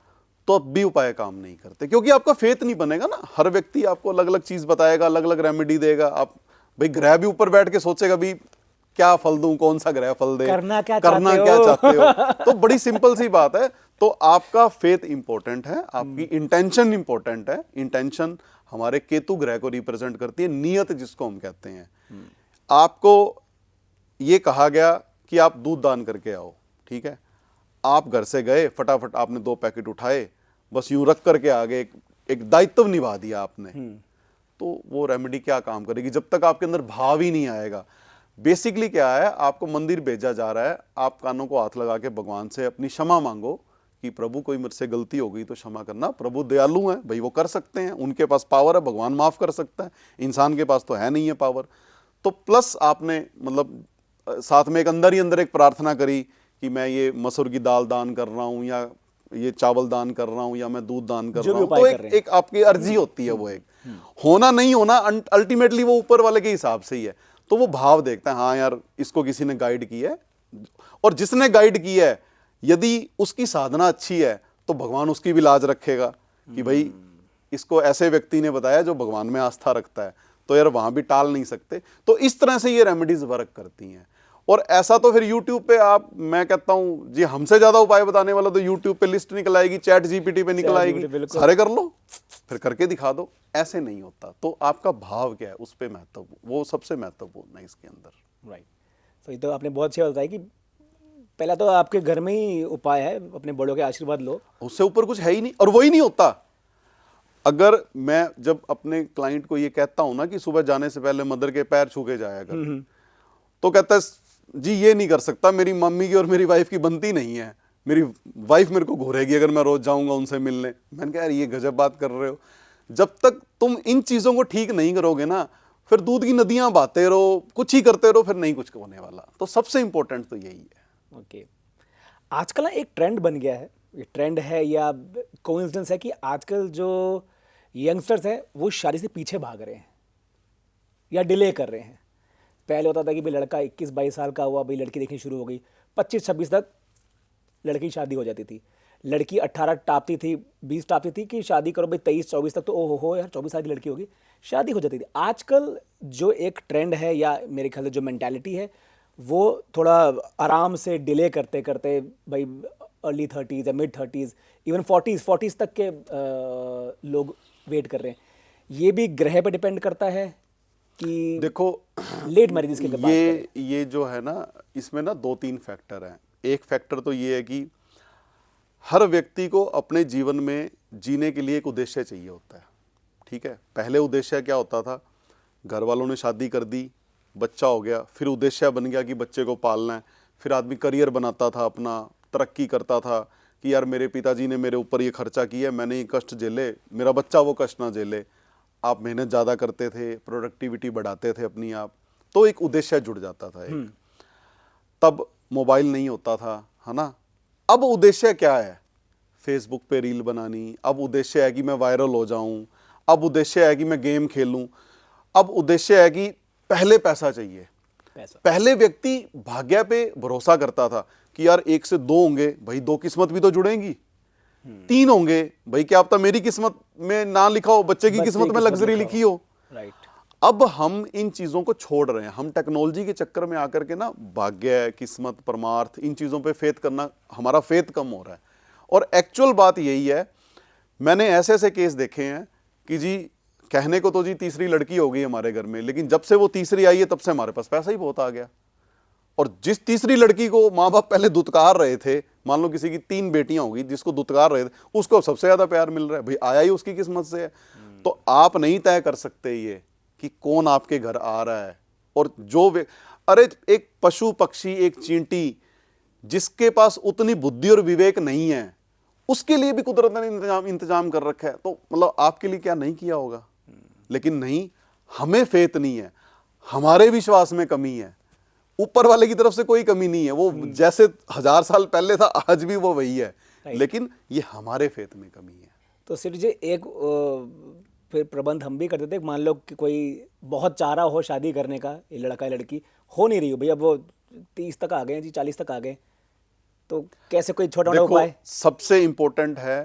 तो अब भी उपाय काम नहीं करते, क्योंकि आपका फेथ नहीं बनेगा ना। हर व्यक्ति आपको अलग अलग चीज बताएगा, अलग अलग रेमेडी देगा। आप भाई ग्रह भी ऊपर बैठ के सोचेगा भी क्या फल दूं, कौन सा ग्रह फल दे, करना क्या चाहते हो। तो बड़ी सिंपल सी बात है। तो आपका फेथ इंपॉर्टेंट है, आपकी इंटेंशन इंपॉर्टेंट है। इंटेंशन हमारे केतु ग्रह को रिप्रेजेंट करती है, नियत जिसको हम कहते हैं। आपको ये कहा गया कि आप दूध दान करके आओ, ठीक है। आप घर से गए, फटाफट आपने 2 पैकेट उठाए, बस यूं रख करके आ गए, एक दायित्व निभा दिया आपने। तो वो रेमेडी क्या काम करेगी जब तक आपके अंदर भाव ही नहीं आएगा। बेसिकली क्या है, आपको मंदिर भेजा जा रहा है, आप कानों को हाथ लगा के भगवान से अपनी क्षमा मांगो कि प्रभु कोई मुझसे गलती हो गई तो क्षमा करना। प्रभु दयालु हैं भाई, वो कर सकते हैं, उनके पास पावर है, भगवान माफ कर सकता है, इंसान के पास तो है नहीं है पावर। तो प्लस आपने मतलब साथ में एक अंदर ही अंदर एक प्रार्थना करी कि मैं ये मसूर की दाल दान कर रहा हूँ, या ये चावल दान कर रहा हूँ, या मैं दूध दान कर रहा हूँ। तो एक आपकी अर्जी होती है, वो एक होना नहीं होना अल्टीमेटली वो ऊपर वाले के हिसाब से ही है। तो वो भाव देखता है, हाँ यार इसको किसी ने गाइड किया है, और जिसने गाइड किया है यदि उसकी साधना अच्छी है तो भगवान उसकी भी लाज रखेगा कि भाई इसको ऐसे व्यक्ति ने बताया जो भगवान में आस्था रखता है, तो यार वहां भी टाल नहीं सकते। तो इस तरह से ये रेमेडीज वर्क करती हैं। और ऐसा तो फिर YouTube पे आप, मैं कहता हूं जी, हमसे ज्यादा उपाय बताने वाला तो YouTube पे लिस्ट निकल आएगी, चैट जीपीटी पे निकल आएगी, सारे कर लो, फिर करके दिखा दो। ऐसे नहीं होता। तो आपका भाव क्या है, उस पर महत्व, वो सबसे महत्वपूर्ण है इसके अंदर। राइट। तो ये तो आपने बहुत अच्छी बात बताई कि पहला तो आपके घर में ही उपाय है, अपने बड़ों के आशीर्वाद लो, उससे ऊपर कुछ है ही नहीं, और वही नहीं होता। अगर मैं जब अपने क्लाइंट को ये कहता हूं ना कि सुबह जाने से पहले मदर के पैर छू के जाया कर, तो कहता है जी ये नहीं कर सकता, मेरी मम्मी की और मेरी वाइफ की बनती नहीं है, मेरी वाइफ मेरे को घूरेगी अगर मैं रोज जाऊंगा उनसे मिलने। मैंने कहा यार ये गजब बात कर रहे हो। जब तक तुम इन चीजों को ठीक नहीं करोगे ना, फिर दूध की नदियां बहाते रहो, कुछ ही करते रहो, फिर नहीं कुछ होने वाला। तो सबसे इंपॉर्टेंट तो यही है। ओके। आजकल ना एक ट्रेंड बन गया है, ये ट्रेंड है या कोइंसिडेंस है कि आजकल जो यंगस्टर्स हैं वो शादी से पीछे भाग रहे हैं या डिले कर रहे हैं। पहले होता था कि भाई लड़का 21-22 साल का हुआ, भाई लड़की देखनी शुरू हो गई, 25-26 तक लड़की की शादी हो जाती थी। लड़की 18 टापती थी, 20 टापती थी कि शादी करो भाई, 23-24 तक तो ओहो हो यार 24 साल की लड़की होगी, शादी हो जाती थी। आजकल जो एक ट्रेंड है या मेरे ख्याल से जो मेंटालिटी है, वो थोड़ा आराम से डिले करते करते भाई अर्ली 30s या मिड 30s, इवन 40s तक के लोग वेट कर रहे हैं। ये भी ग्रह पे डिपेंड करता है कि देखो लेट मैरिजेस की बात करें। ये जो है ना, इसमें ना 2-3 फैक्टर हैं। एक फैक्टर तो ये है कि हर व्यक्ति को अपने जीवन में जीने के लिए एक उद्देश्य चाहिए होता है, ठीक है। पहले उद्देश्य क्या होता था, घर वालों ने शादी कर दी, बच्चा हो गया, फिर उद्देश्य बन गया कि बच्चे को पालना है। फिर आदमी करियर बनाता था, अपना तरक्की करता था कि यार मेरे पिताजी ने मेरे ऊपर ये खर्चा किया, मैंने ये कष्ट झेले, मेरा बच्चा वो कष्ट ना झेले। आप मेहनत ज़्यादा करते थे, प्रोडक्टिविटी बढ़ाते थे अपनी आप, तो एक उद्देश्य जुड़ जाता था एक। तब मोबाइल नहीं होता था, है ना। अब उद्देश्य क्या है, फेसबुक पे रील बनानी। अब उद्देश्य है कि मैं वायरल हो जाऊं। अब उद्देश्य है कि मैं गेम खेलूं। अब उद्देश्य है कि पहले पैसा चाहिए। पहले व्यक्ति भाग्य पे भरोसा करता था कि यार 1 से 2 होंगे भाई, 2 किस्मत भी तो जुड़ेंगी, 3 होंगे भाई, क्या पता मेरी किस्मत में ना लिखा हो, बच्चे की किस्मत में लग्जरी लिखी हो। राइट। अब हम इन चीजों को छोड़ रहे हैं। हम टेक्नोलॉजी के चक्कर में आकर के ना भाग्य, किस्मत, परमार्थ, इन चीजों पे फेथ करना, हमारा फेथ कम हो रहा है। और एक्चुअल बात यही है, मैंने ऐसे ऐसे केस देखे हैं कि जी कहने को तो जी तीसरी लड़की हो गई हमारे घर में, लेकिन जब से वो तीसरी आई है तब से हमारे पास पैसा ही बहुत आ गया। और जिस तीसरी लड़की को माँ बाप पहले दुत्कार रहे थे, मान लो किसी की 3 बेटियां होगी, जिसको दुत्कार रहे थे उसको सबसे ज्यादा प्यार मिल रहा है, भाई आया ही उसकी किस्मत से है। तो आप नहीं तय कर सकते ये कि कौन आपके घर आ रहा है। और जो अरे एक पशु पक्षी, एक चींटी जिसके पास उतनी बुद्धि और विवेक नहीं है उसके लिए भी कुदरत ने इंतजाम कर रखा है। तो मतलब आपके लिए क्या नहीं किया होगा? लेकिन नहीं, हमें फेथ नहीं है, हमारे विश्वास में कमी है। ऊपर वाले की तरफ से कोई कमी नहीं है, वो जैसे 1000 साल पहले था आज भी वो वही है, लेकिन ये हमारे फेथ में कमी है। तो सिर्फ जी एक फिर प्रबंध हम भी करते थे, मान लो कि कोई बहुत चाह रहा हो शादी करने का, ये लड़का या लड़की हो नहीं रही हो भैया, वो 30 तक आ गए जी, 40 तक आ गए, तो कैसे कोई छोटा मोटा देखो, उपाय? सबसे इंपॉर्टेंट है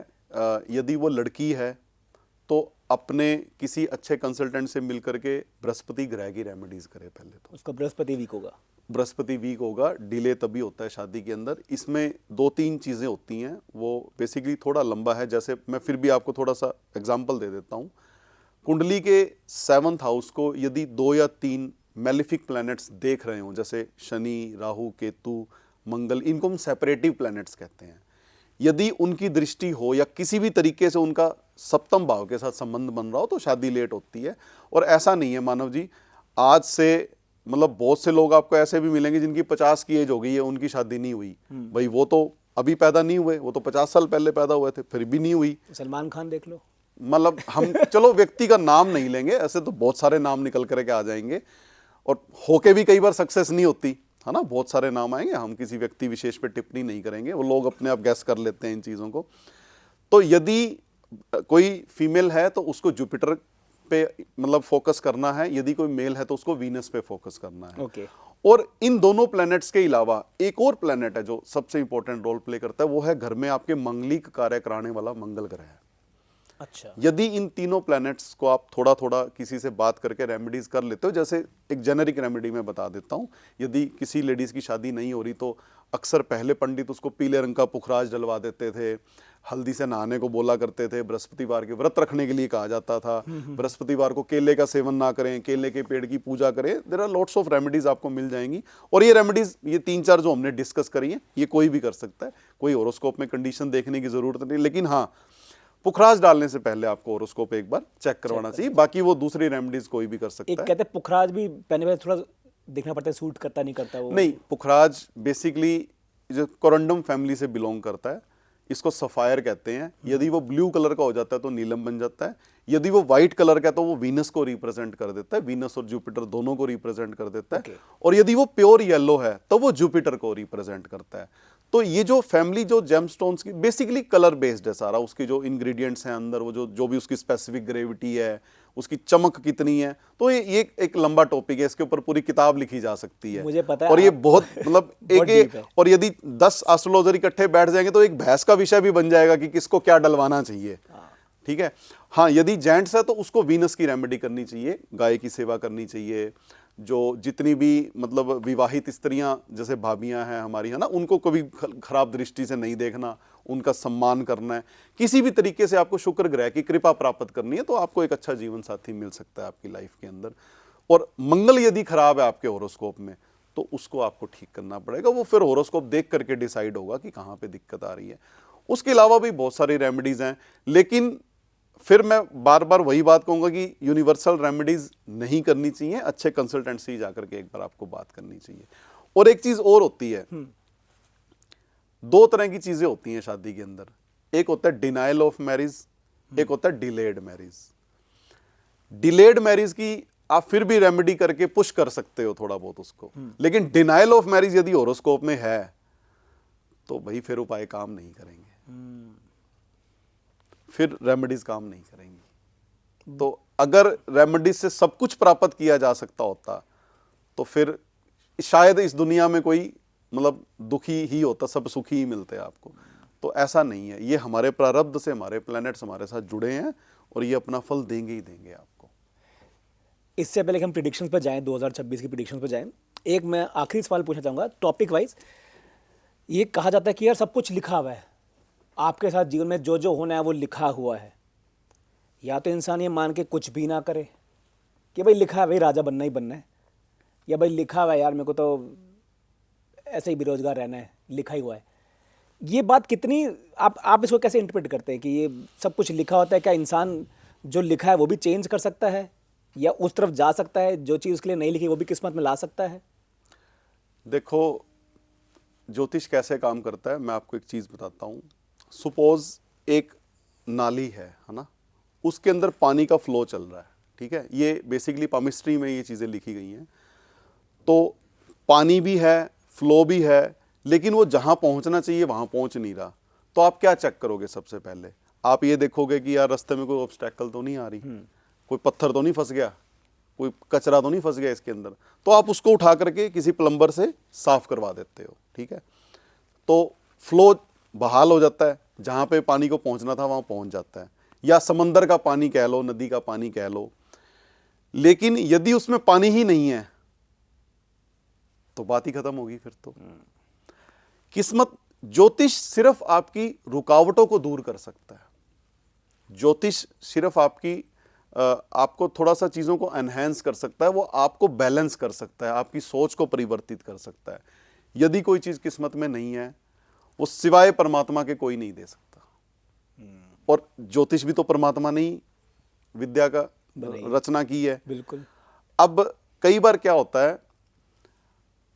यदि वो लड़की है तो अपने किसी अच्छे कंसल्टेंट से मिलकर के बृहस्पति ग्रह की रेमेडीज करे। पहले तो उसका बृहस्पति वीक होगा। बृहस्पति वीक होगा, डिले तभी होता है शादी के अंदर। इसमें 2-3 चीज़ें होती हैं, वो बेसिकली थोड़ा लंबा है। जैसे मैं फिर भी आपको थोड़ा सा एग्जांपल दे देता हूँ। कुंडली के 7th हाउस को यदि 2 या 3 मैलिफिक प्लैनेट्स देख रहे हो, जैसे शनि, राहु, केतु, मंगल, इनको हम सेपरेटिव प्लैनेट्स कहते हैं। यदि उनकी दृष्टि हो या किसी भी तरीके से उनका सप्तम भाव के साथ संबंध बन रहा हो तो शादी लेट होती है। और ऐसा नहीं है मानव जी, आज से मतलब बहुत से लोग आपको ऐसे भी मिलेंगे जिनकी 50 की एज हो गई है, उनकी शादी नहीं हुई। भाई वो तो अभी पैदा नहीं हुए, वो तो 50 साल पहले पैदा हुए थे, फिर भी नहीं हुई। सलमान खान देख लो। मतलब हम चलो व्यक्ति का नाम नहीं लेंगे, ऐसे तो बहुत सारे नाम निकल करके आ जाएंगे, और होके भी कई बार सक्सेस नहीं होती है ना। बहुत सारे नाम आएंगे, हम किसी व्यक्ति विशेष पे टिप्पणी नहीं करेंगे, वो लोग अपने आप गैस कर लेते हैं इन चीज़ों को। तो यदि कोई फीमेल है तो उसको जुपिटर पे मतलब फोकस करना है, यदि कोई मेल है तो उसको वीनस पे फोकस करना है। ओके। और इन दोनों प्लैनेट्स के अलावा एक और प्लैनेट है जो सबसे इंपॉर्टेंट रोल प्ले करता है, वो है घर में आपके मंगलिक कार्य कराने वाला मंगल ग्रह है। अच्छा। यदि इन तीनों प्लैनेट्स को आप थोड़ा थोड़ा किसी से बात करके रेमेडीज कर लेते हो, जैसे एक जेनेरिक रेमेडी मैं बता देता हूँ। यदि किसी लेडीज की शादी नहीं हो रही तो अक्सर पहले पंडित उसको पीले रंग का पुखराज डलवा देते थे, हल्दी से नहाने को बोला करते थे, बृहस्पतिवार के व्रत रखने के लिए कहा जाता था, बृहस्पतिवार को केले का सेवन ना करें, केले के पेड़ की पूजा करें। There are lots of remedies आपको मिल जाएंगी। और ये रेमेडीज, ये 3-4 जो हमने डिस्कस करी है, ये कोई भी कर सकता है, कोई होरोस्कोप में कंडीशन देखने की जरूरत नहीं। लेकिन हाँ, पुखराज डालने से पहले आपको होरोस्कोप एक बार चेक करवाना चाहिए। बाकी वो दूसरी रेमेडीज कोई भी कर सकता एक है। कहते हैं पुखराज भी पहने में थोड़ा देखना पड़ता है, सूट करता नहीं करता वो। नहीं, पुखराज बेसिकली जो कोरंडम फैमिली से बिलोंग करता है, इसको सफायर कहते हैं। यदि वो ब्लू कलर का हो जाता है तो नीलम बन जाता है, यदि वो व्हाइट कलर का है तो वो वीनस को रिप्रेजेंट कर देता है, वीनस और जुपिटर दोनों को रिप्रेजेंट कर देता है। और यदि वो प्योर येलो है तो वो जुपिटर को रिप्रेजेंट करता है। तो ये जो फैमिली जो जेमस्टोन्स की बेसिकली कलर बेस्ड है सारा, उसकी जो इंग्रेडिएंट्स हैं अंदर, वो जो भी उसकी स्पेसिफिक ग्रेविटी है, उसकी चमक कितनी है, तो ये एक लंबा टॉपिक है, इसके ऊपर पूरी किताब लिखी जा सकती है। मुझे पता है। और ये बहुत मतलब बहुत deep है। और यदि 10 एस्ट्रोलॉजर इकट्ठे बैठ जाएंगे तो एक बहस का विषय भी बन जाएगा कि किसको क्या डलवाना चाहिए। ठीक है। हाँ, यदि जेंट्स है तो उसको वीनस की रेमेडी करनी चाहिए, गाय की सेवा करनी चाहिए। जो जितनी भी मतलब विवाहित स्त्रियां जैसे भाभियां हैं हमारी, है ना, उनको कभी खराब दृष्टि से नहीं देखना, उनका सम्मान करना है। किसी भी तरीके से आपको शुक्र ग्रह की कृपा प्राप्त करनी है तो आपको एक अच्छा जीवन साथी मिल सकता है आपकी लाइफ के अंदर। और मंगल यदि खराब है आपके होरोस्कोप में तो उसको आपको ठीक करना पड़ेगा। वो फिर होरोस्कोप देख करके डिसाइड होगा कि कहाँ पे दिक्कत आ रही है। उसके अलावा भी बहुत सारी रेमेडीज हैं, लेकिन फिर मैं बार बार वही बात कहूंगा कि यूनिवर्सल रेमेडीज नहीं करनी चाहिए, अच्छे कंसल्टेंट से ही जाकर के एक बार आपको बात करनी चाहिए। और एक चीज और होती है, 2 तरह की चीजें होती हैं शादी के अंदर। एक होता है डिनायल ऑफ मैरिज, एक होता है डिलेड मैरिज। डिलेड मैरिज की आप फिर भी रेमेडी करके पुश कर सकते हो थोड़ा बहुत उसको, लेकिन डिनायल ऑफ मैरिज यदि होरोस्कोप में है तो भाई फिर उपाय काम नहीं करेंगे, फिर रेमेडीज काम नहीं करेंगी। तो अगर रेमेडीज से सब कुछ प्राप्त किया जा सकता होता तो फिर शायद इस दुनिया में कोई मतलब दुखी ही होता, सब सुखी ही मिलते आपको। तो ऐसा नहीं है, ये हमारे प्रारब्ध से हमारे प्लैनेट्स हमारे साथ जुड़े हैं और ये अपना फल देंगे ही देंगे आपको। इससे पहले कि हम प्रिडिक्शंस पर जाएं, 2026 की प्रिडिक्शंस पर जाएं, एक मैं आखिरी सवाल पूछना चाहूँगा टॉपिक वाइज। ये कहा जाता है कि यार सब कुछ लिखा हुआ है, आपके साथ जीवन में जो जो होना है वो लिखा हुआ है। या तो इंसान ये मान के कुछ भी ना करे कि भाई लिखा है भाई राजा बनना ही बनना है, या भाई लिखा हुआ है यार मेरे को तो ऐसे ही बेरोजगार रहना है, लिखा ही हुआ है। ये बात कितनी आप इसको कैसे इंटरप्रेट करते हैं कि ये सब कुछ लिखा होता है? क्या इंसान जो लिखा है वो भी चेंज कर सकता है या उस तरफ जा सकता है, जो चीज़ उसके लिए नहीं लिखी वो भी किस्मत में ला सकता है? देखो, ज्योतिष कैसे काम करता है मैं आपको एक चीज बताता हूँ। सपोज एक नाली है ना, उसके अंदर पानी का फ्लो चल रहा है, ठीक है। ये बेसिकली पामिस्ट्री में ये चीजें लिखी गई हैं। तो पानी भी है, फ्लो भी है, लेकिन वो जहां पहुंचना चाहिए वहां पहुंच नहीं रहा। तो आप क्या चेक करोगे? सबसे पहले आप ये देखोगे कि यार रास्ते में कोई ऑब्स्टेकल तो नहीं आ रही, कोई पत्थर तो नहीं फंस गया, कोई कचरा तो नहीं फंस गया इसके अंदर। तो आप उसको उठा करके किसी प्लम्बर से साफ करवा देते हो, ठीक है। तो फ्लो बहाल हो जाता है, जहां पे पानी को पहुंचना था वहां पहुंच जाता है, या समंदर का पानी कह लो, नदी का पानी कह लो। लेकिन यदि उसमें पानी ही नहीं है तो बात ही खत्म होगी फिर तो। किस्मत, ज्योतिष सिर्फ आपकी रुकावटों को दूर कर सकता है। ज्योतिष सिर्फ आपको थोड़ा सा चीजों को एनहेंस कर सकता है, वो आपको बैलेंस कर सकता है, आपकी सोच को परिवर्तित कर सकता है। यदि कोई चीज किस्मत में नहीं है, वो सिवाय परमात्मा के कोई नहीं दे सकता। और ज्योतिष भी तो परमात्मा ने ही विद्या का रचना की है। बिल्कुल। अब कई बार क्या होता है,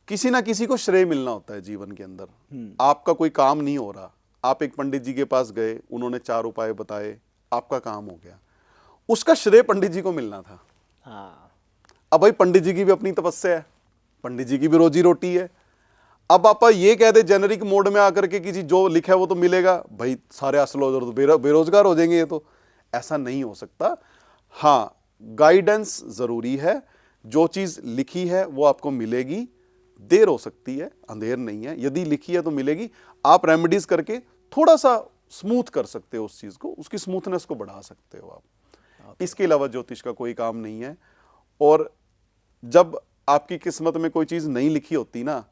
किसी ना किसी को श्रेय मिलना होता है जीवन के अंदर। आपका कोई काम नहीं हो रहा, आप एक पंडित जी के पास गए, उन्होंने 4 उपाय बताए, आपका काम हो गया, उसका श्रेय पंडित जी को मिलना था। हाँ। अब भाई पंडित जी की भी अपनी तपस्या है, पंडित जी की भी रोजी रोटी है। अब आप ये कह दे जेनरिक मोड में आकर के किसी जो लिखा है वो तो मिलेगा, भाई सारे एस्ट्रोलॉजर तो बेरोजगार हो जाएंगे। ये तो ऐसा नहीं हो सकता। हाँ, गाइडेंस जरूरी है। जो चीज लिखी है वो आपको मिलेगी। देर हो सकती है, अंधेर नहीं है। यदि लिखी है तो मिलेगी। आप रेमेडीज करके थोड़ा सा स्मूथ कर सकते हो उस चीज को, उसकी स्मूथनेस को बढ़ा सकते हो आप। इसके अलावा ज्योतिष का कोई काम नहीं है। और जब आपकी किस्मत में कोई चीज नहीं लिखी होती ना,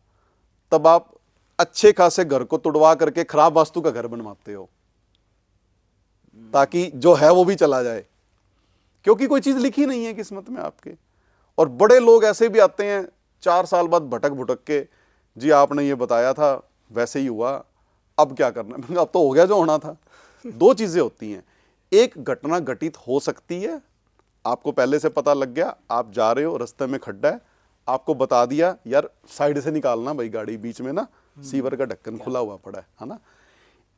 तब आप अच्छे खासे घर को तुड़वा करके खराब वास्तु का घर बनवाते हो, ताकि जो है वो भी चला जाए, क्योंकि कोई चीज लिखी नहीं है किस्मत में आपके। और बड़े लोग ऐसे भी आते हैं 4 साल बाद भटक भुटक के, जी आपने ये बताया था वैसे ही हुआ, अब क्या करना है? अब तो हो गया जो होना था। 2 चीजें होती हैं, एक घटना घटित हो सकती है, आपको पहले से पता लग गया, आप जा रहे हो, रास्ते में खड्डा है, आपको बता दिया यार साइड से निकालना भाई गाड़ी, बीच में ना सीवर का ढक्कन खुला हुआ पड़ा है ना।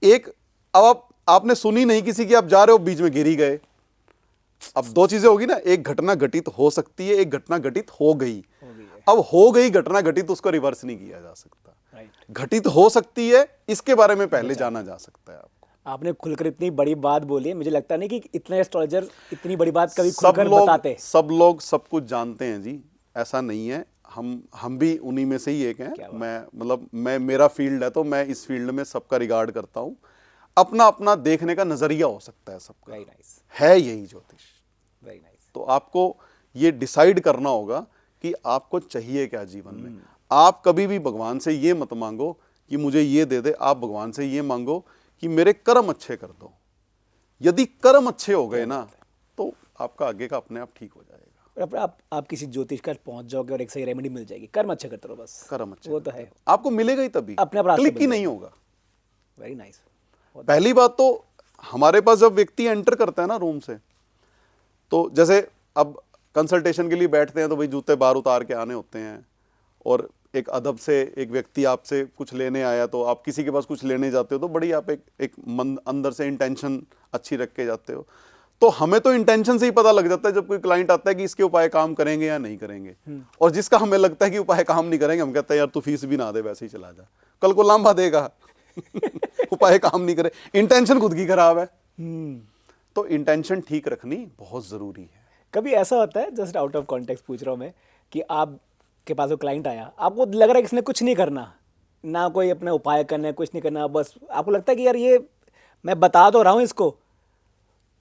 एक, अब आपने सुनी नहीं किसी की, आप जा रहे हो बीच में गिर ही गए। अब 2 चीजें होगी ना, एक घटना घटित हो सकती है, एक घटना घटित हो गई। अब हो गई घटना घटित, उसको रिवर्स नहीं किया जा सकता। घटित हो सकती है, इसके बारे में पहले जाना जा सकता है आपको। आपने खुलकर इतनी बड़ी बात बोली है, मुझे लगता नहीं कि इतने एस्ट्रोलॉजर इतनी बड़ी बात कभी खुलकर बताते। सब लोग सब कुछ जानते हैं जी, ऐसा नहीं है। हम भी उन्हीं में से ही एक हैं। मैं मेरा फील्ड है तो मैं इस फील्ड में सबका रिगार्ड करता हूं। अपना अपना देखने का नजरिया हो सकता है सबका। Very nice. है यही ज्योतिष। Very nice. तो आपको ये डिसाइड करना होगा कि आपको चाहिए क्या जीवन में। आप कभी भी भगवान से ये मत मांगो कि मुझे ये दे दे, आप भगवान से ये मांगो कि मेरे कर्म अच्छे कर दो। यदि कर्म अच्छे हो गए ना, तो आपका आगे का अपने आप ठीक हो जाएगा। आप किसी ज्योतिष का पहुंच जाओगे और एक सही रेमेडी मिल जाएगी। कर्म अच्छे करते रहो बस। कर्म अच्छे, वो तो है, आपको मिलेगा ही तभी, अपने आप रास्ते क्लिक ही बन नहीं होगा। Very nice. पहली बात तो हमारे पास जब व्यक्ति एंटर करता है ना रूम से, तो जैसे अब कंसल्टेशन के लिए बैठते हैं तो भाई जूते बाहर उतार के आने होते हैं, और एक अदब से एक व्यक्ति आपसे कुछ लेने आया, तो आप किसी के पास कुछ लेने जाते हो तो बड़ी आप एक मन अंदर से इंटेंशन अच्छी रख के जाते हो। तो हमें तो इंटेंशन से ही पता लग जाता है जब कोई क्लाइंट आता है कि इसके उपाय काम करेंगे या नहीं करेंगे। और जिसका हमें लगता है कि उपाय काम नहीं करेंगे, हम कहते हैं यार तू फीस भी ना दे, वैसे ही चला जा, कल को लांबा देगा। उपाय काम नहीं करे, इंटेंशन खुद की खराब है। तो इंटेंशन ठीक रखनी बहुत जरूरी है। कभी ऐसा होता है, जस्ट आउट ऑफ कॉन्टेक्स्ट पूछ रहा हूँ मैं, कि आपके पास वो क्लाइंट आया, आपको लग रहा है कि इसने कुछ नहीं करना, ना कोई अपने उपाय करना है, कुछ नहीं करना, बस आपको लगता है कि यार ये मैं बता तो रहा हूँ इसको,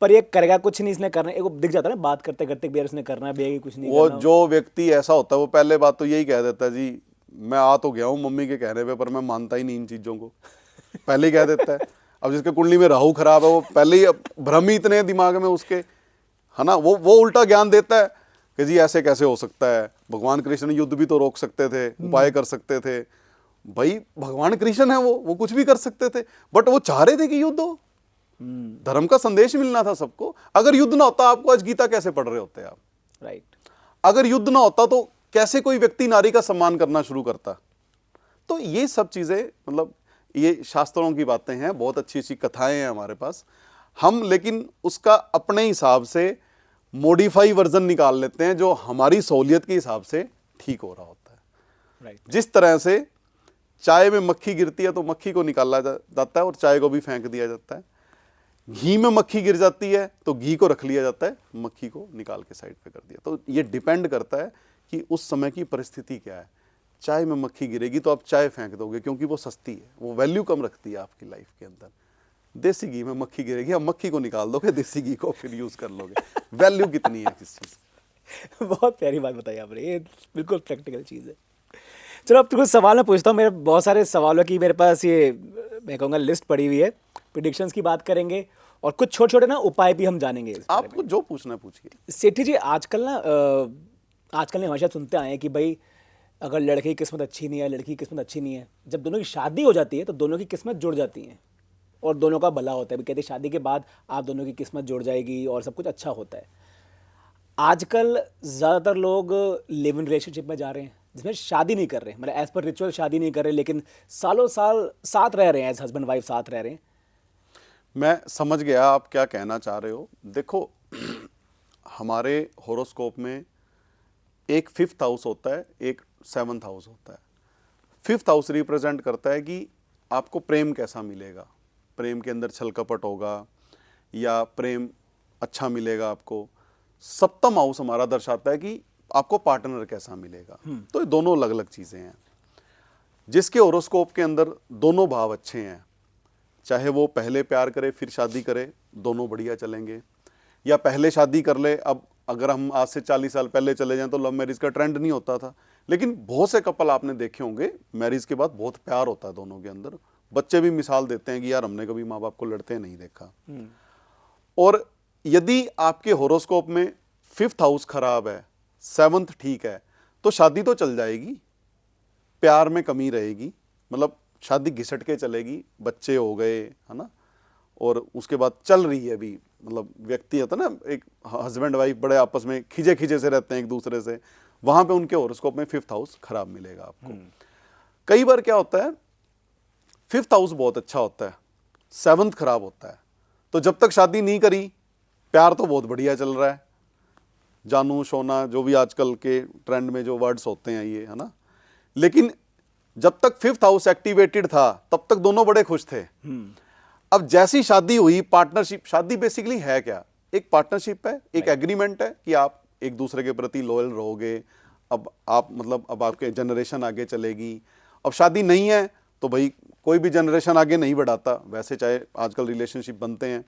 पर ये करेगा कुछ नहीं, इसने करना, एक दिख जाता है ना बात करते करते भी यार इसने करना भी है, कुछ नहीं वो करना। जो व्यक्ति ऐसा होता है वो पहले बात तो यही कह देता है, जी मैं आ तो गया हूँ मम्मी के कहने पे, पर मैं मानता ही नहीं इन चीजों को, पहले ही कह देता है। अब जिसके कुंडली में राहु खराब है, वो पहले ही भ्रम ही इतने दिमाग में उसके, है ना, वो उल्टा ज्ञान देता है कि जी ऐसे कैसे हो सकता है, भगवान कृष्ण युद्ध भी तो रोक सकते थे, उपाय कर सकते थे। भाई भगवान कृष्ण है, वो कुछ भी कर सकते थे, बट वो चाह रहे थे कि युद्ध हो, धर्म का संदेश मिलना था सबको। अगर युद्ध ना होता, आपको आज गीता कैसे पढ़ रहे होते आप? राइट। अगर युद्ध ना होता तो कैसे कोई व्यक्ति नारी का सम्मान करना शुरू करता? तो ये सब चीज़ें मतलब ये शास्त्रों की बातें हैं, बहुत अच्छी अच्छी कथाएं हैं हमारे पास, हम लेकिन उसका अपने हिसाब से मॉडिफाई वर्जन निकाल लेते हैं जो हमारी सहूलियत के हिसाब से ठीक हो रहा होता है। राइट। जिस तरह से चाय में मक्खी गिरती है तो मक्खी को निकाला जाता है और चाय को भी फेंक दिया जाता है, घी में मक्खी गिर जाती है तो घी को रख लिया जाता है, मक्खी को निकाल के साइड पे कर दिया। तो ये डिपेंड करता है कि उस समय की परिस्थिति क्या है। चाय में मक्खी गिरेगी तो आप चाय फेंक दोगे क्योंकि वो सस्ती है, वो वैल्यू कम रखती है आपकी लाइफ के अंदर। देसी घी में मक्खी गिरेगी, आप मक्खी को निकाल दोगे, देसी घी को फिर यूज कर लोगे। वैल्यू कितनी है किस चीज की। बहुत प्यारी बात बताई आपने, ये बिल्कुल प्रैक्टिकल चीज़ है। चलो अब तो कुछ सवाल मैं पूछता हूँ, मेरे बहुत सारे सवालों की मेरे पास ये मैं कहूँगा लिस्ट पड़ी हुई है। प्रिडिक्शंस की बात करेंगे और कुछ छोटे छोटे ना उपाय भी हम जानेंगे इस बारे में। आपको जो पूछना है पूछिए। सेठी जी, आजकल हमेशा सुनते आए हैं कि भाई अगर लड़के की किस्मत अच्छी नहीं है, लड़की की किस्मत अच्छी नहीं है, जब दोनों की शादी हो जाती है तो दोनों की किस्मत जुड़ जाती है और दोनों का भला होता है। भी कहते हैं शादी के बाद आप दोनों की किस्मत जुड़ जाएगी और सब कुछ अच्छा होता है। आजकल ज़्यादातर लोग लिव इन रिलेशनशिप में जा रहे हैं जिसमें शादी नहीं कर रहे, मतलब एज पर रिचुअल शादी नहीं कर रहे, लेकिन सालों साल साथ रह रहे हैं, एज हस्बैंड वाइफ साथ रह रहे हैं। मैं समझ गया आप क्या कहना चाह रहे हो। देखो हमारे होरोस्कोप में एक 5th हाउस होता है, एक 7th हाउस होता है। 5th हाउस रिप्रेजेंट करता है कि आपको प्रेम कैसा मिलेगा, प्रेम के अंदर छल कपट होगा या प्रेम अच्छा मिलेगा आपको। 7th हाउस हमारा दर्शाता है कि आपको पार्टनर कैसा मिलेगा। तो ये दोनों अलग अलग चीज़ें हैं। जिसके होरोस्कोप के अंदर दोनों भाव अच्छे हैं, चाहे वो पहले प्यार करे फिर शादी करे, दोनों बढ़िया चलेंगे, या पहले शादी कर ले। अब अगर हम आज से 40 साल पहले चले जाएं तो लव मैरिज का ट्रेंड नहीं होता था, लेकिन बहुत से कपल आपने देखे होंगे मैरिज के बाद बहुत प्यार होता है दोनों के अंदर। बच्चे भी मिसाल देते हैं कि यार हमने कभी माँ बाप को लड़ते नहीं देखा। और यदि आपके होरोस्कोप में 5th हाउस खराब है, 7th ठीक है, तो शादी तो चल जाएगी, प्यार में कमी रहेगी, मतलब शादी घिसट के चलेगी, बच्चे हो गए है ना, और उसके बाद चल रही है अभी, मतलब व्यक्ति होता है ना, एक हस्बैंड वाइफ बड़े आपस में खिजे खिजे से रहते हैं एक दूसरे से, वहां पे उनके होरोस्कोप में 5th हाउस खराब मिलेगा आपको। कई बार क्या होता है 5th हाउस बहुत अच्छा होता है, 7th खराब होता है, तो जब तक शादी नहीं करी प्यार तो बहुत बढ़िया चल रहा है, जानू सोना जो भी आजकल के ट्रेंड में जो वर्ड्स होते हैं ये है ना, लेकिन जब तक 5th हाउस एक्टिवेटेड था तब तक दोनों बड़े खुश थे। अब जैसी शादी हुई, पार्टनरशिप, शादी बेसिकली है क्या, एक पार्टनरशिप है, एक एग्रीमेंट है कि आप एक दूसरे के प्रति लॉयल रहोगे। अब आप मतलब अब आपके जनरेशन आगे चलेगी। अब शादी नहीं है तो भाई कोई भी जनरेशन आगे नहीं बढ़ाता वैसे, चाहे आजकल रिलेशनशिप बनते हैं,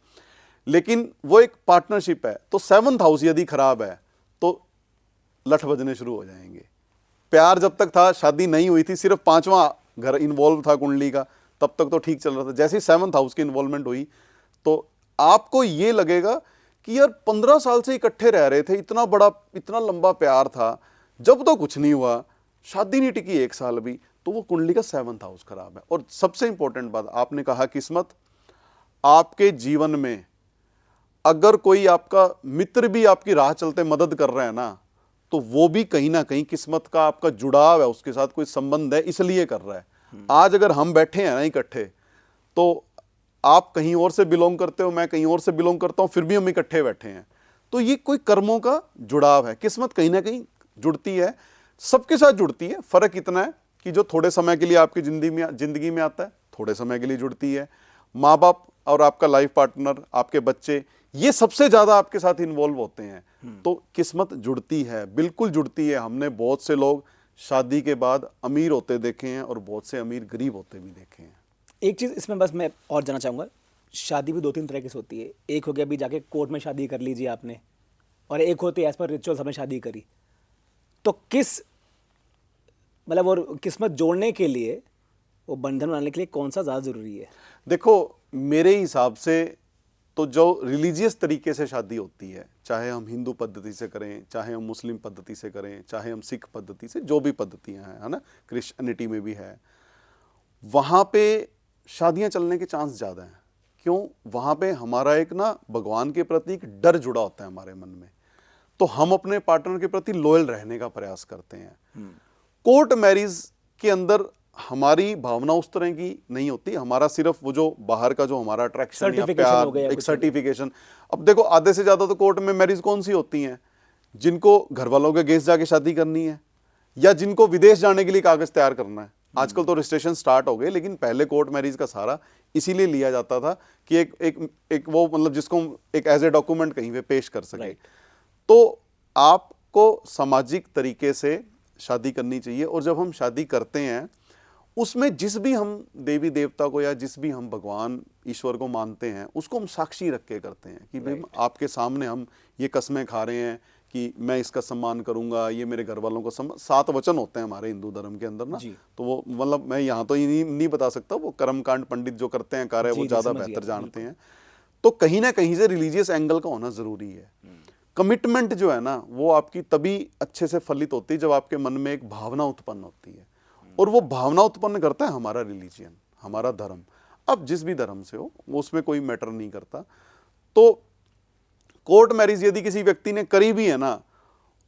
लेकिन वो एक पार्टनरशिप है। तो 7th हाउस यदि खराब है तो लठ बजने शुरू हो जाएंगे। प्यार जब तक था, शादी नहीं हुई थी, सिर्फ 5वां घर इन्वॉल्व था कुंडली का, तब तक तो ठीक चल रहा था। जैसे ही 7th हाउस की इन्वॉल्वमेंट हुई तो आपको ये लगेगा कि यार 15 साल से इकट्ठे रह रहे थे, इतना बड़ा इतना लंबा प्यार था, जब तो कुछ नहीं हुआ, शादी नहीं टिकी 1 साल भी, तो वो कुंडली का 7th हाउस खराब है। और सबसे इंपॉर्टेंट बात आपने कहा, किस्मत। आपके जीवन में अगर कोई आपका मित्र भी आपकी राह चलते मदद कर रहा है ना, तो वो भी कहीं ना कहीं किस्मत का आपका जुड़ाव है, उसके साथ कोई संबंध है, इसलिए कर रहा है। आज अगर हम बैठे हैं ना इकट्ठे, तो आप कहीं और से बिलोंग करते हो, मैं कहीं और से बिलोंग करता हूं, फिर भी हम इकट्ठे बैठे हैं, तो ये कोई कर्मों का जुड़ाव है। किस्मत कहीं ना कहीं जुड़ती है, सबके साथ जुड़ती है। फर्क इतना है कि जो थोड़े समय के लिए आपकी जिंदगी में आता है, थोड़े समय के लिए जुड़ती है। माँ बाप और आपका लाइफ पार्टनर, आपके बच्चे, ये सबसे ज्यादा आपके साथ इन्वॉल्व होते हैं। तो किस्मत जुड़ती है, बिल्कुल जुड़ती है। हमने बहुत से लोग शादी के बाद अमीर होते देखे हैं और बहुत से अमीर गरीब होते भी देखे हैं। एक चीज़ इसमें बस मैं और जानना चाहूँगा, शादी भी 2-3 तरह की होती है। एक हो गया अभी जाके कोर्ट में शादी कर लीजिए आपने, और एक होती है एज पर रिचुअल्स हमने शादी करी। तो किस मतलब और किस्मत जोड़ने के लिए, वो बंधन बनाने के लिए कौन सा ज़्यादा ज़रूरी है? देखो मेरे हिसाब से तो जो रिलीजियस तरीके से शादी होती है, चाहे हम हिंदू पद्धति से करें, चाहे हम मुस्लिम पद्धति से करें, चाहे हम सिख पद्धति से, जो भी पद्धतियां हैं है ना, क्रिश्चियनिटी में भी है, वहाँ पे शादियां चलने के चांस ज़्यादा हैं। क्यों? वहाँ पे हमारा एक ना भगवान के प्रति एक डर जुड़ा होता है हमारे मन में, तो हम अपने पार्टनर के प्रति लॉयल रहने का प्रयास करते हैं। कोर्ट मैरिज के अंदर हमारी भावना उस तरह की नहीं होती, हमारा सिर्फ वो जो बाहर का जो हमारा अट्रैक्शन या Certification हो गया प्यार, या एक कुछ सर्टिफिकेशन। अब देखो आधे से ज्यादा तो कोर्ट में मैरिज कौन सी होती हैं, जिनको घर वालों के अगेंस्ट जाके शादी करनी है या जिनको विदेश जाने के लिए कागज तैयार करना है। आजकल तो रजिस्ट्रेशन स्टार्ट हो गए, लेकिन पहले कोर्ट मैरिज का सहारा इसीलिए लिया जाता था कि एक वो मतलब जिसको हम एक एज ए डॉक्यूमेंट कहीं पे पेश कर सके। तो आपको सामाजिक तरीके से शादी करनी चाहिए, और जब हम शादी करते हैं उसमें जिस भी हम देवी देवता को या जिस भी हम भगवान ईश्वर को मानते हैं उसको हम साक्षी रख के करते हैं कि भाई आपके सामने हम ये कस्में खा रहे हैं कि मैं इसका सम्मान करूंगा, ये मेरे घर वालों को 7 वचन होते हैं हमारे हिंदू धर्म के अंदर ना। तो वो मतलब मैं यहाँ तो ये नहीं बता सकता, वो कर्मकांड पंडित जो करते हैं कार्य वो ज़्यादा बेहतर जानते हैं। तो कहीं ना कहीं से रिलीजियस एंगल का होना ज़रूरी है। कमिटमेंट जो है ना वो आपकी तभी अच्छे से फलित होती है जब आपके मन में एक भावना उत्पन्न होती है, और वो भावना उत्पन्न करता है हमारा रिलीजियन, हमारा धर्म। अब जिस भी धर्म से हो वो उसमें कोई मैटर नहीं करता। तो कोर्ट मैरिज यदि किसी व्यक्ति ने करी भी है ना,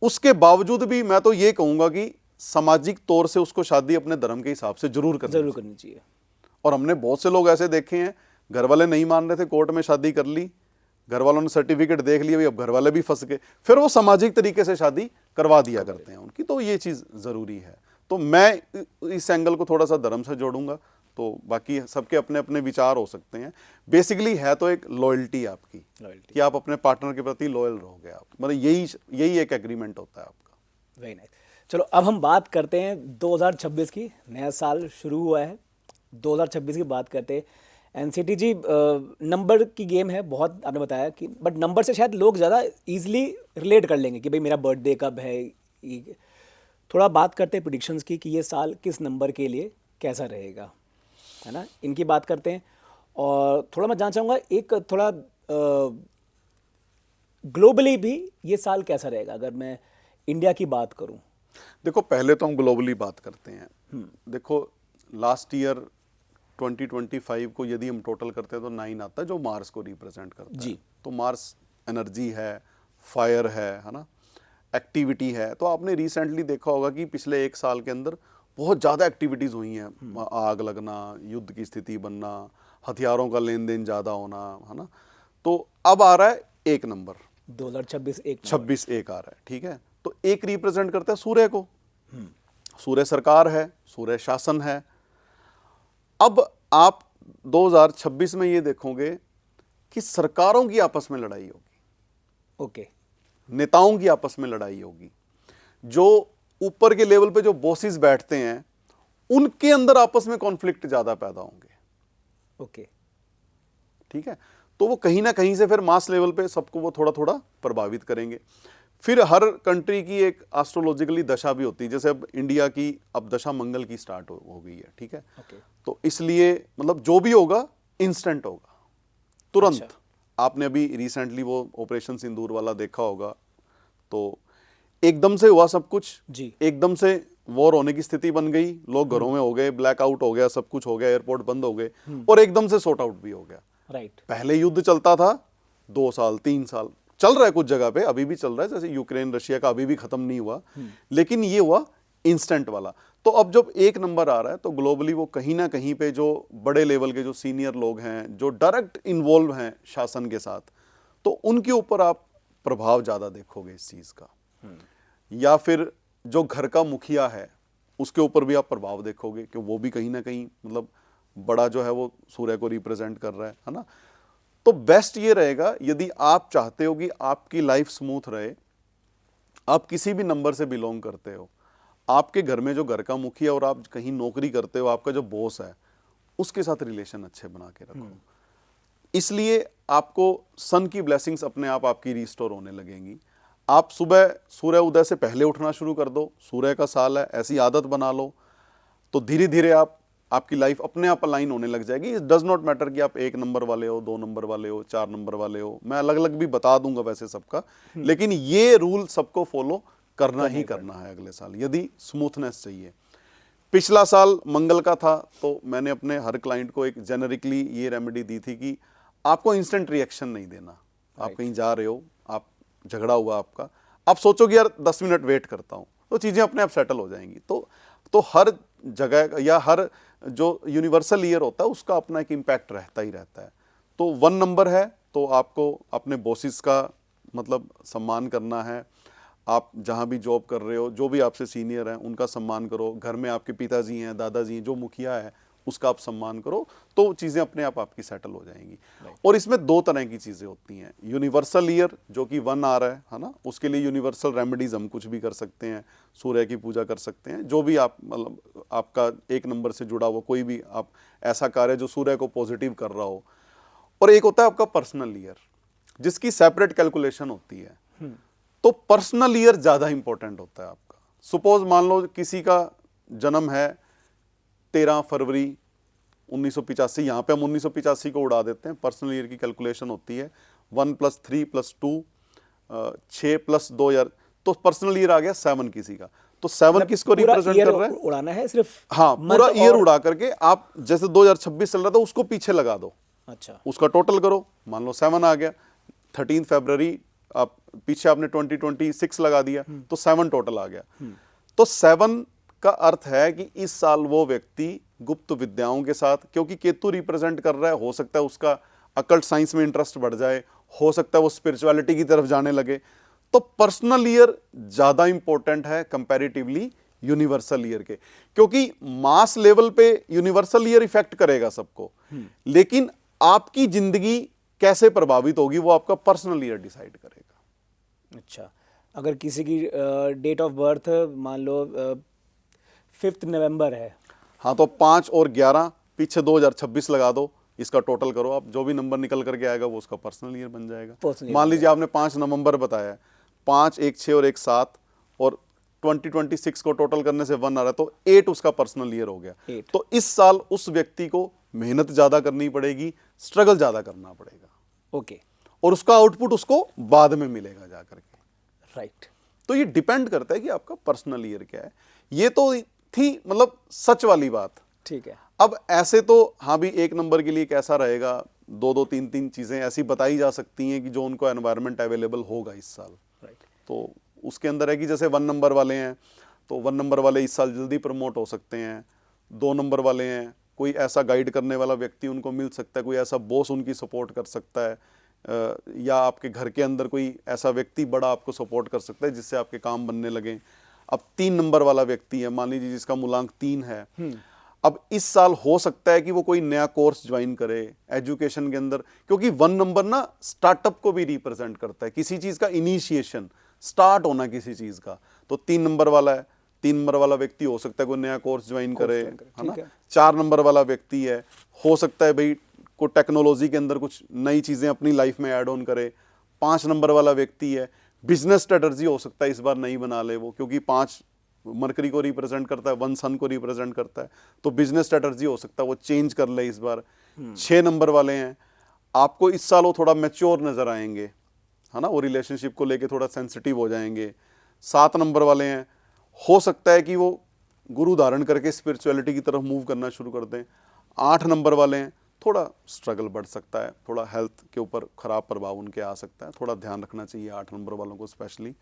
उसके बावजूद भी मैं तो ये कहूंगा कि सामाजिक तौर से उसको शादी अपने धर्म के हिसाब से जरूर करनी चाहिए। और हमने बहुत से लोग ऐसे देखे हैं, घर वाले नहीं मान रहे थे, कोर्ट में शादी कर ली, घर वालों ने सर्टिफिकेट देख लिया, अब घर वाले भी फंस गए, फिर वो सामाजिक तरीके से शादी करवा दिया करते हैं उनकी। तो ये चीज जरूरी है। तो मैं इस एंगल को थोड़ा सा धर्म से जोड़ूंगा। तो बाकी सबके अपने अपने विचार हो सकते हैं। बेसिकली है तो एक लॉयल्टी आपकी, कि आप अपने पार्टनर के प्रति लॉयल रहोगे आप, मतलब यही एक एग्रीमेंट होता है आपका। Very nice. चलो अब हम बात करते हैं 2026 की। नया साल शुरू हुआ है, 2026 की बात करते हैं। एनसीटी जी, नंबर की गेम है बहुत, आपने बताया कि, बट नंबर से शायद लोग ज़्यादा इजीली रिलेट कर लेंगे कि भाई मेरा बर्थडे कब है। थोड़ा बात करते हैं प्रेडिक्शंस की कि ये साल किस नंबर के लिए कैसा रहेगा, है ना, इनकी बात करते हैं। और थोड़ा मैं जानना चाहूँगा एक थोड़ा ग्लोबली भी ये साल कैसा रहेगा, अगर मैं इंडिया की बात करूँ। देखो पहले तो हम ग्लोबली बात करते हैं। देखो लास्ट ईयर 2025 को यदि हम टोटल करते हैं तो 9 आता है, जो मार्स को रिप्रेजेंट करता है जी। तो मार्स एनर्जी है, फायर है ना, एक्टिविटी है। तो आपने रिसेंटली देखा होगा कि पिछले 1 साल के अंदर बहुत ज़्यादा एक्टिविटीज़ हुई हैं। आग लगना, युद्ध की स्थिति बनना, हथियारों का लेन देन ज़्यादा होना, है ना। तो अब आ रहा है 1 नंबर, 2026 एक आ रहा है, ठीक है। तो एक रिप्रेजेंट करता है सूर्य को। सूर्य सरकार है, सूर्य शासन है। अब आप 2026 में ये देखोगे कि सरकारों की आपस में लड़ाई होगी। ओके। नेताओं की आपस में लड़ाई होगी। जो ऊपर के लेवल पे जो बॉसेस बैठते हैं उनके अंदर आपस में कॉन्फ्लिक्ट ज्यादा पैदा होंगे। ओके, ठीक है। तो वो कहीं ना कहीं से फिर मास लेवल पे सबको वो थोड़ा थोड़ा प्रभावित करेंगे। फिर हर कंट्री की एक एस्ट्रोलॉजिकली दशा भी होती है। जैसे अब इंडिया की अब दशा मंगल की स्टार्ट हो गई है, ठीक है। तो इसलिए मतलब जो भी होगा इंस्टेंट होगा, तुरंत। आपने अभी रिसेंटली वो ऑपरेशन सिंदूर वाला देखा होगा, तो एकदम से हुआ सब कुछ जी। एकदम से वॉर होने की स्थिति बन गई, लोग घरों में हो गए, ब्लैकआउट हो गया, सब कुछ हो गया, एयरपोर्ट बंद हो गए, और एकदम से सॉर्ट आउट भी हो गया। राइट। पहले युद्ध चलता था 2 साल 3 साल, चल रहा है कुछ जगह पे, अभी भी चल रहा है, जैसे यूक्रेन रशिया का अभी भी खत्म नहीं हुआ, लेकिन ये हुआ इंस्टेंट वाला। तो अब जब 1 नंबर आ रहा है तो ग्लोबली वो कहीं ना कहीं पे जो बड़े लेवल के जो सीनियर लोग हैं, जो डायरेक्ट इन्वॉल्व हैं शासन के साथ, तो उनके ऊपर आप प्रभाव ज्यादा देखोगे इस चीज का। या फिर जो घर का मुखिया है उसके ऊपर भी आप प्रभाव देखोगे कि वो भी कहीं ना कहीं मतलब बड़ा जो है वो सूर्य को रिप्रेजेंट कर रहा है ना। तो बेस्ट ये रहेगा, यदि आप चाहते हो कि आपकी लाइफ स्मूथ रहे, आप किसी भी नंबर से बिलोंग करते हो, आपके घर में जो घर का मुखिया और आप कहीं नौकरी करते हो, आपका जो बॉस है उसके साथ रिलेशन अच्छे बना के रखो। इसलिए आपको सन की ब्लेसिंग्स अपने आप आपकी रिस्टोर होने लगेंगी। आप सुबह सूर्य उदय से पहले उठना शुरू कर दो, सूर्य का साल है, ऐसी आदत बना लो, तो धीरे धीरे आपकी लाइफ अपने आप अलाइन होने लग जाएगी। इट डज नॉट मैटर कि आप 1 नंबर वाले हो, 2 नंबर वाले हो, 4 नंबर वाले हो, मैं अलग अलग भी बता दूंगा वैसे सबका, लेकिन ये रूल सबको फॉलो करना ही करना है अगले साल, यदि स्मूथनेस चाहिए। पिछला साल मंगल का था, तो मैंने अपने हर क्लाइंट को एक जेनरिकली ये रेमेडी दी थी कि आपको इंस्टेंट रिएक्शन नहीं देना। आप कहीं जा रहे हो, आप झगड़ा हुआ आप सोचोगे यार 10 मिनट वेट करता हूं, तो चीजें अपने आप सेटल हो जाएंगी। तो हर जगह या हर जो यूनिवर्सल ईयर होता है उसका अपना एक इम्पैक्ट रहता ही रहता है। तो 1 नंबर है तो आपको अपने बॉसेस का मतलब सम्मान करना है। आप जहाँ भी जॉब कर रहे हो, जो भी आपसे सीनियर हैं उनका सम्मान करो। घर में आपके पिताजी हैं, दादाजी हैं, जो मुखिया है उसका आप सम्मान करो, तो चीज़ें अपने आप आपकी सेटल हो जाएंगी। और इसमें 2 तरह की चीज़ें होती हैं। यूनिवर्सल ईयर जो कि 1 आ रहा है ना, उसके लिए यूनिवर्सल रेमेडीज हम कुछ भी कर सकते हैं, सूर्य की पूजा कर सकते हैं, जो भी आप मतलब आपका 1 नंबर से जुड़ा हुआ कोई भी आप ऐसा कार्य जो सूर्य को पॉजिटिव कर रहा हो। और एक होता है आपका पर्सनल ईयर जिसकी सेपरेट कैलकुलेशन होती है। तो पर्सनल ईयर ज्यादा इंपॉर्टेंट होता है आपका। सपोज मान लो किसी का जन्म है 13 फरवरी 1985, यहां पे हम 1985 को उड़ा देते हैं। पर्सनल ईयर की कैलकुलेशन होती है 1 + 3 + 2 6 + 2 ईयर, तो पर्सनल ईयर आ गया 7 किसी का। तो 7 किसको पूरा रिप्रेजेंट ईयर कर रहा है? उड़ाना है सिर्फ? हाँ, पूरा month ईयर और उड़ा करके आप जैसे 2026 चल रहा था उसको पीछे लगा दो, अच्छा उसका टोटल करो, मान लो 7 आ गया। 13 फरवरी आप पीछे आपने 2026 लगा दिया तो 7 टोटल आ गया। तो 7 का अर्थ है कि इस साल वो व्यक्ति गुप्त विद्याओं के साथ, क्योंकि केतु रिप्रेजेंट कर रहा है, हो सकता है उसका अकल्ट साइंस में इंटरेस्ट बढ़ जाए, हो सकता है वो स्पिरिचुअलिटी की तरफ जाने लगे। तो पर्सनल ईयर ज्यादा इंपॉर्टेंट है कंपैरेटिवली यूनिवर्सल ईयर के, क्योंकि मास लेवल पे यूनिवर्सल ईयर इफेक्ट करेगा सबको, लेकिन आपकी जिंदगी कैसे प्रभावित होगी वो आपका पर्सनल ईयर डिसाइड करेगा। अच्छा, अगर किसी की डेट ऑफ बर्थ मान लो 5 नवंबर है, हाँ, तो 5 और 11 पीछे 2026 लगा दो, इसका टोटल करो आप, जो भी नंबर निकल करके आएगा वो उसका पर्सनल ईयर बन जाएगा। पर्सनल मान लीजिए आपने 5 नवंबर बताया, 5 1 6 और 1 7 और 2026 को टोटल करने से 1 आ रहा है, तो 8 उसका पर्सनल ईयर हो गया। 8। तो इस साल उस व्यक्ति को मेहनत ज्यादा करनी पड़ेगी, स्ट्रगल ज्यादा करना पड़ेगा, ओके, और उसका आउटपुट उसको बाद में मिलेगा जाकर के। राइट। तो ये डिपेंड करता है कि आपका पर्सनल ईयर क्या है। ये तो थी मतलब सच वाली बात। ठीक है। अब ऐसे तो हाँ भी 1 नंबर के लिए कैसा रहेगा, 2 3 चीजें ऐसी बताई जा सकती हैं कि जो उनको एनवायरनमेंट अवेलेबल होगा इस साल। राइट। तो उसके अंदर है कि जैसे 1 नंबर वाले हैं तो 1 नंबर वाले इस साल जल्दी प्रमोट हो सकते हैं। 2 नंबर वाले हैं, कोई ऐसा गाइड करने वाला व्यक्ति उनको मिल सकता है, कोई ऐसा बॉस उनकी सपोर्ट कर सकता है, या आपके घर के अंदर कोई ऐसा व्यक्ति बड़ा आपको सपोर्ट कर सकता है जिससे आपके काम बनने लगे। अब 3 नंबर वाला व्यक्ति है, मान लीजिए जिसका मूलांक 3 है, अब इस साल हो सकता है कि वो कोई नया कोर्स ज्वाइन करे एजुकेशन के अंदर, क्योंकि 1 नंबर ना स्टार्टअप को भी रिप्रेजेंट करता है, किसी चीज का इनिशिएशन, स्टार्ट होना किसी चीज का। तो 3 नंबर वाला है, 3 नंबर वाला व्यक्ति हो सकता है कोई नया कोर्स ज्वाइन करे, है ना। 4 नंबर वाला व्यक्ति है, हो सकता है भाई को टेक्नोलॉजी के अंदर कुछ नई चीजें अपनी लाइफ में ऐड ऑन करे। 5 नंबर वाला व्यक्ति है, बिजनेस स्ट्रेटजी हो सकता है इस बार नई बना ले वो, क्योंकि 5 मरकरी को रिप्रेजेंट करता है, 1 सन को रिप्रेजेंट करता है, तो बिजनेस स्ट्रेटजी हो सकता है वो चेंज कर ले इस बार। 6 नंबर वाले हैं, आपको इस साल वो थोड़ा मैच्योर नजर आएंगे, है ना, वो रिलेशनशिप को लेके थोड़ा सेंसिटिव हो जाएंगे। 7 नंबर वाले हैं, हो सकता है कि वो गुरु धारण करके स्पिरिचुअलिटी की तरफ मूव करना शुरू कर दें। 8 नंबर वाले हैं, थोड़ा स्ट्रगल बढ़ सकता है, थोड़ा हेल्थ के ऊपर खराब प्रभाव उनके आ सकता है, थोड़ा ध्यान रखना चाहिए 8 नंबर वालों को स्पेशली।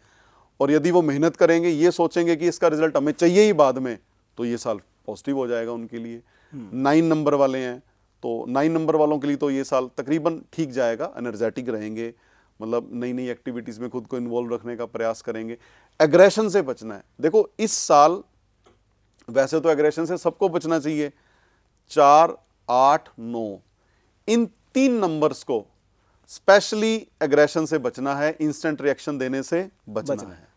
और यदि वो मेहनत करेंगे, ये सोचेंगे कि इसका रिजल्ट हमें चाहिए ही बाद में, तो ये साल पॉजिटिव हो जाएगा उनके लिए। 9 नंबर वाले हैं, तो 9 नंबर वालों के लिए तो ये साल तकरीबन ठीक जाएगा, एनर्जेटिक रहेंगे, मतलब नई नई एक्टिविटीज में खुद को इन्वॉल्व रखने का प्रयास करेंगे। एग्रेशन से बचना है। देखो इस साल वैसे तो एग्रेशन से सबको बचना चाहिए, 4 8 9 इन 3 नंबर्स को स्पेशली एग्रेशन से बचना है, इंस्टेंट रिएक्शन देने से बचना है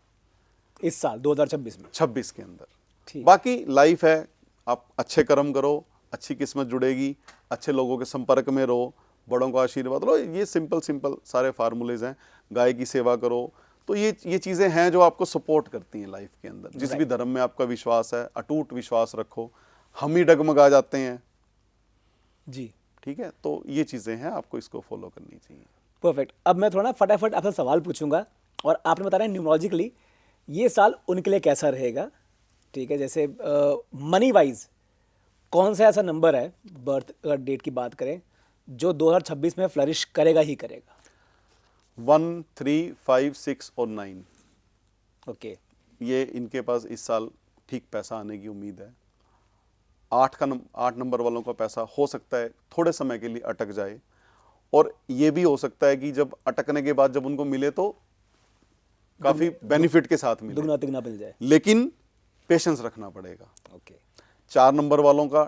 इस साल 2026 में, 26 के अंदर। ठीक। बाकी लाइफ है, आप अच्छे कर्म करो, अच्छी किस्मत जुड़ेगी, अच्छे लोगों के संपर्क में रहो, बड़ों का आशीर्वाद लो, ये सिंपल सिंपल सारे फार्मूलेज हैं। गाय की सेवा करो, तो ये चीज़ें हैं जो आपको सपोर्ट करती हैं लाइफ के अंदर। जिस भी धर्म में आपका विश्वास है, अटूट विश्वास रखो, हम ही डगमगा जाते हैं जी। ठीक है, तो ये चीज़ें हैं, आपको इसको फॉलो करनी चाहिए। परफेक्ट। अब मैं थोड़ा ना फटाफट आपसे सवाल पूछूंगा और आपने बताना है न्यूमरोलॉजिकली ये साल उनके लिए कैसा रहेगा। ठीक है, जैसे मनी वाइज कौन सा ऐसा नंबर है, बर्थ डेट की बात करें, जो 2026 में फ्लरिश करेगा ही करेगा। 1 3 5 6 और 9, ओके। ये इनके पास इस साल ठीक पैसा आने की उम्मीद है। 8 नंबर वालों का पैसा हो सकता है थोड़े समय के लिए अटक जाए, और ये भी हो सकता है कि जब अटकने के बाद जब उनको मिले तो काफी बेनिफिट के साथ मिले, दुगना तिगना मिल जाए। लेकिन पेशेंस रखना पड़ेगा। ओके। 4 नंबर वालों का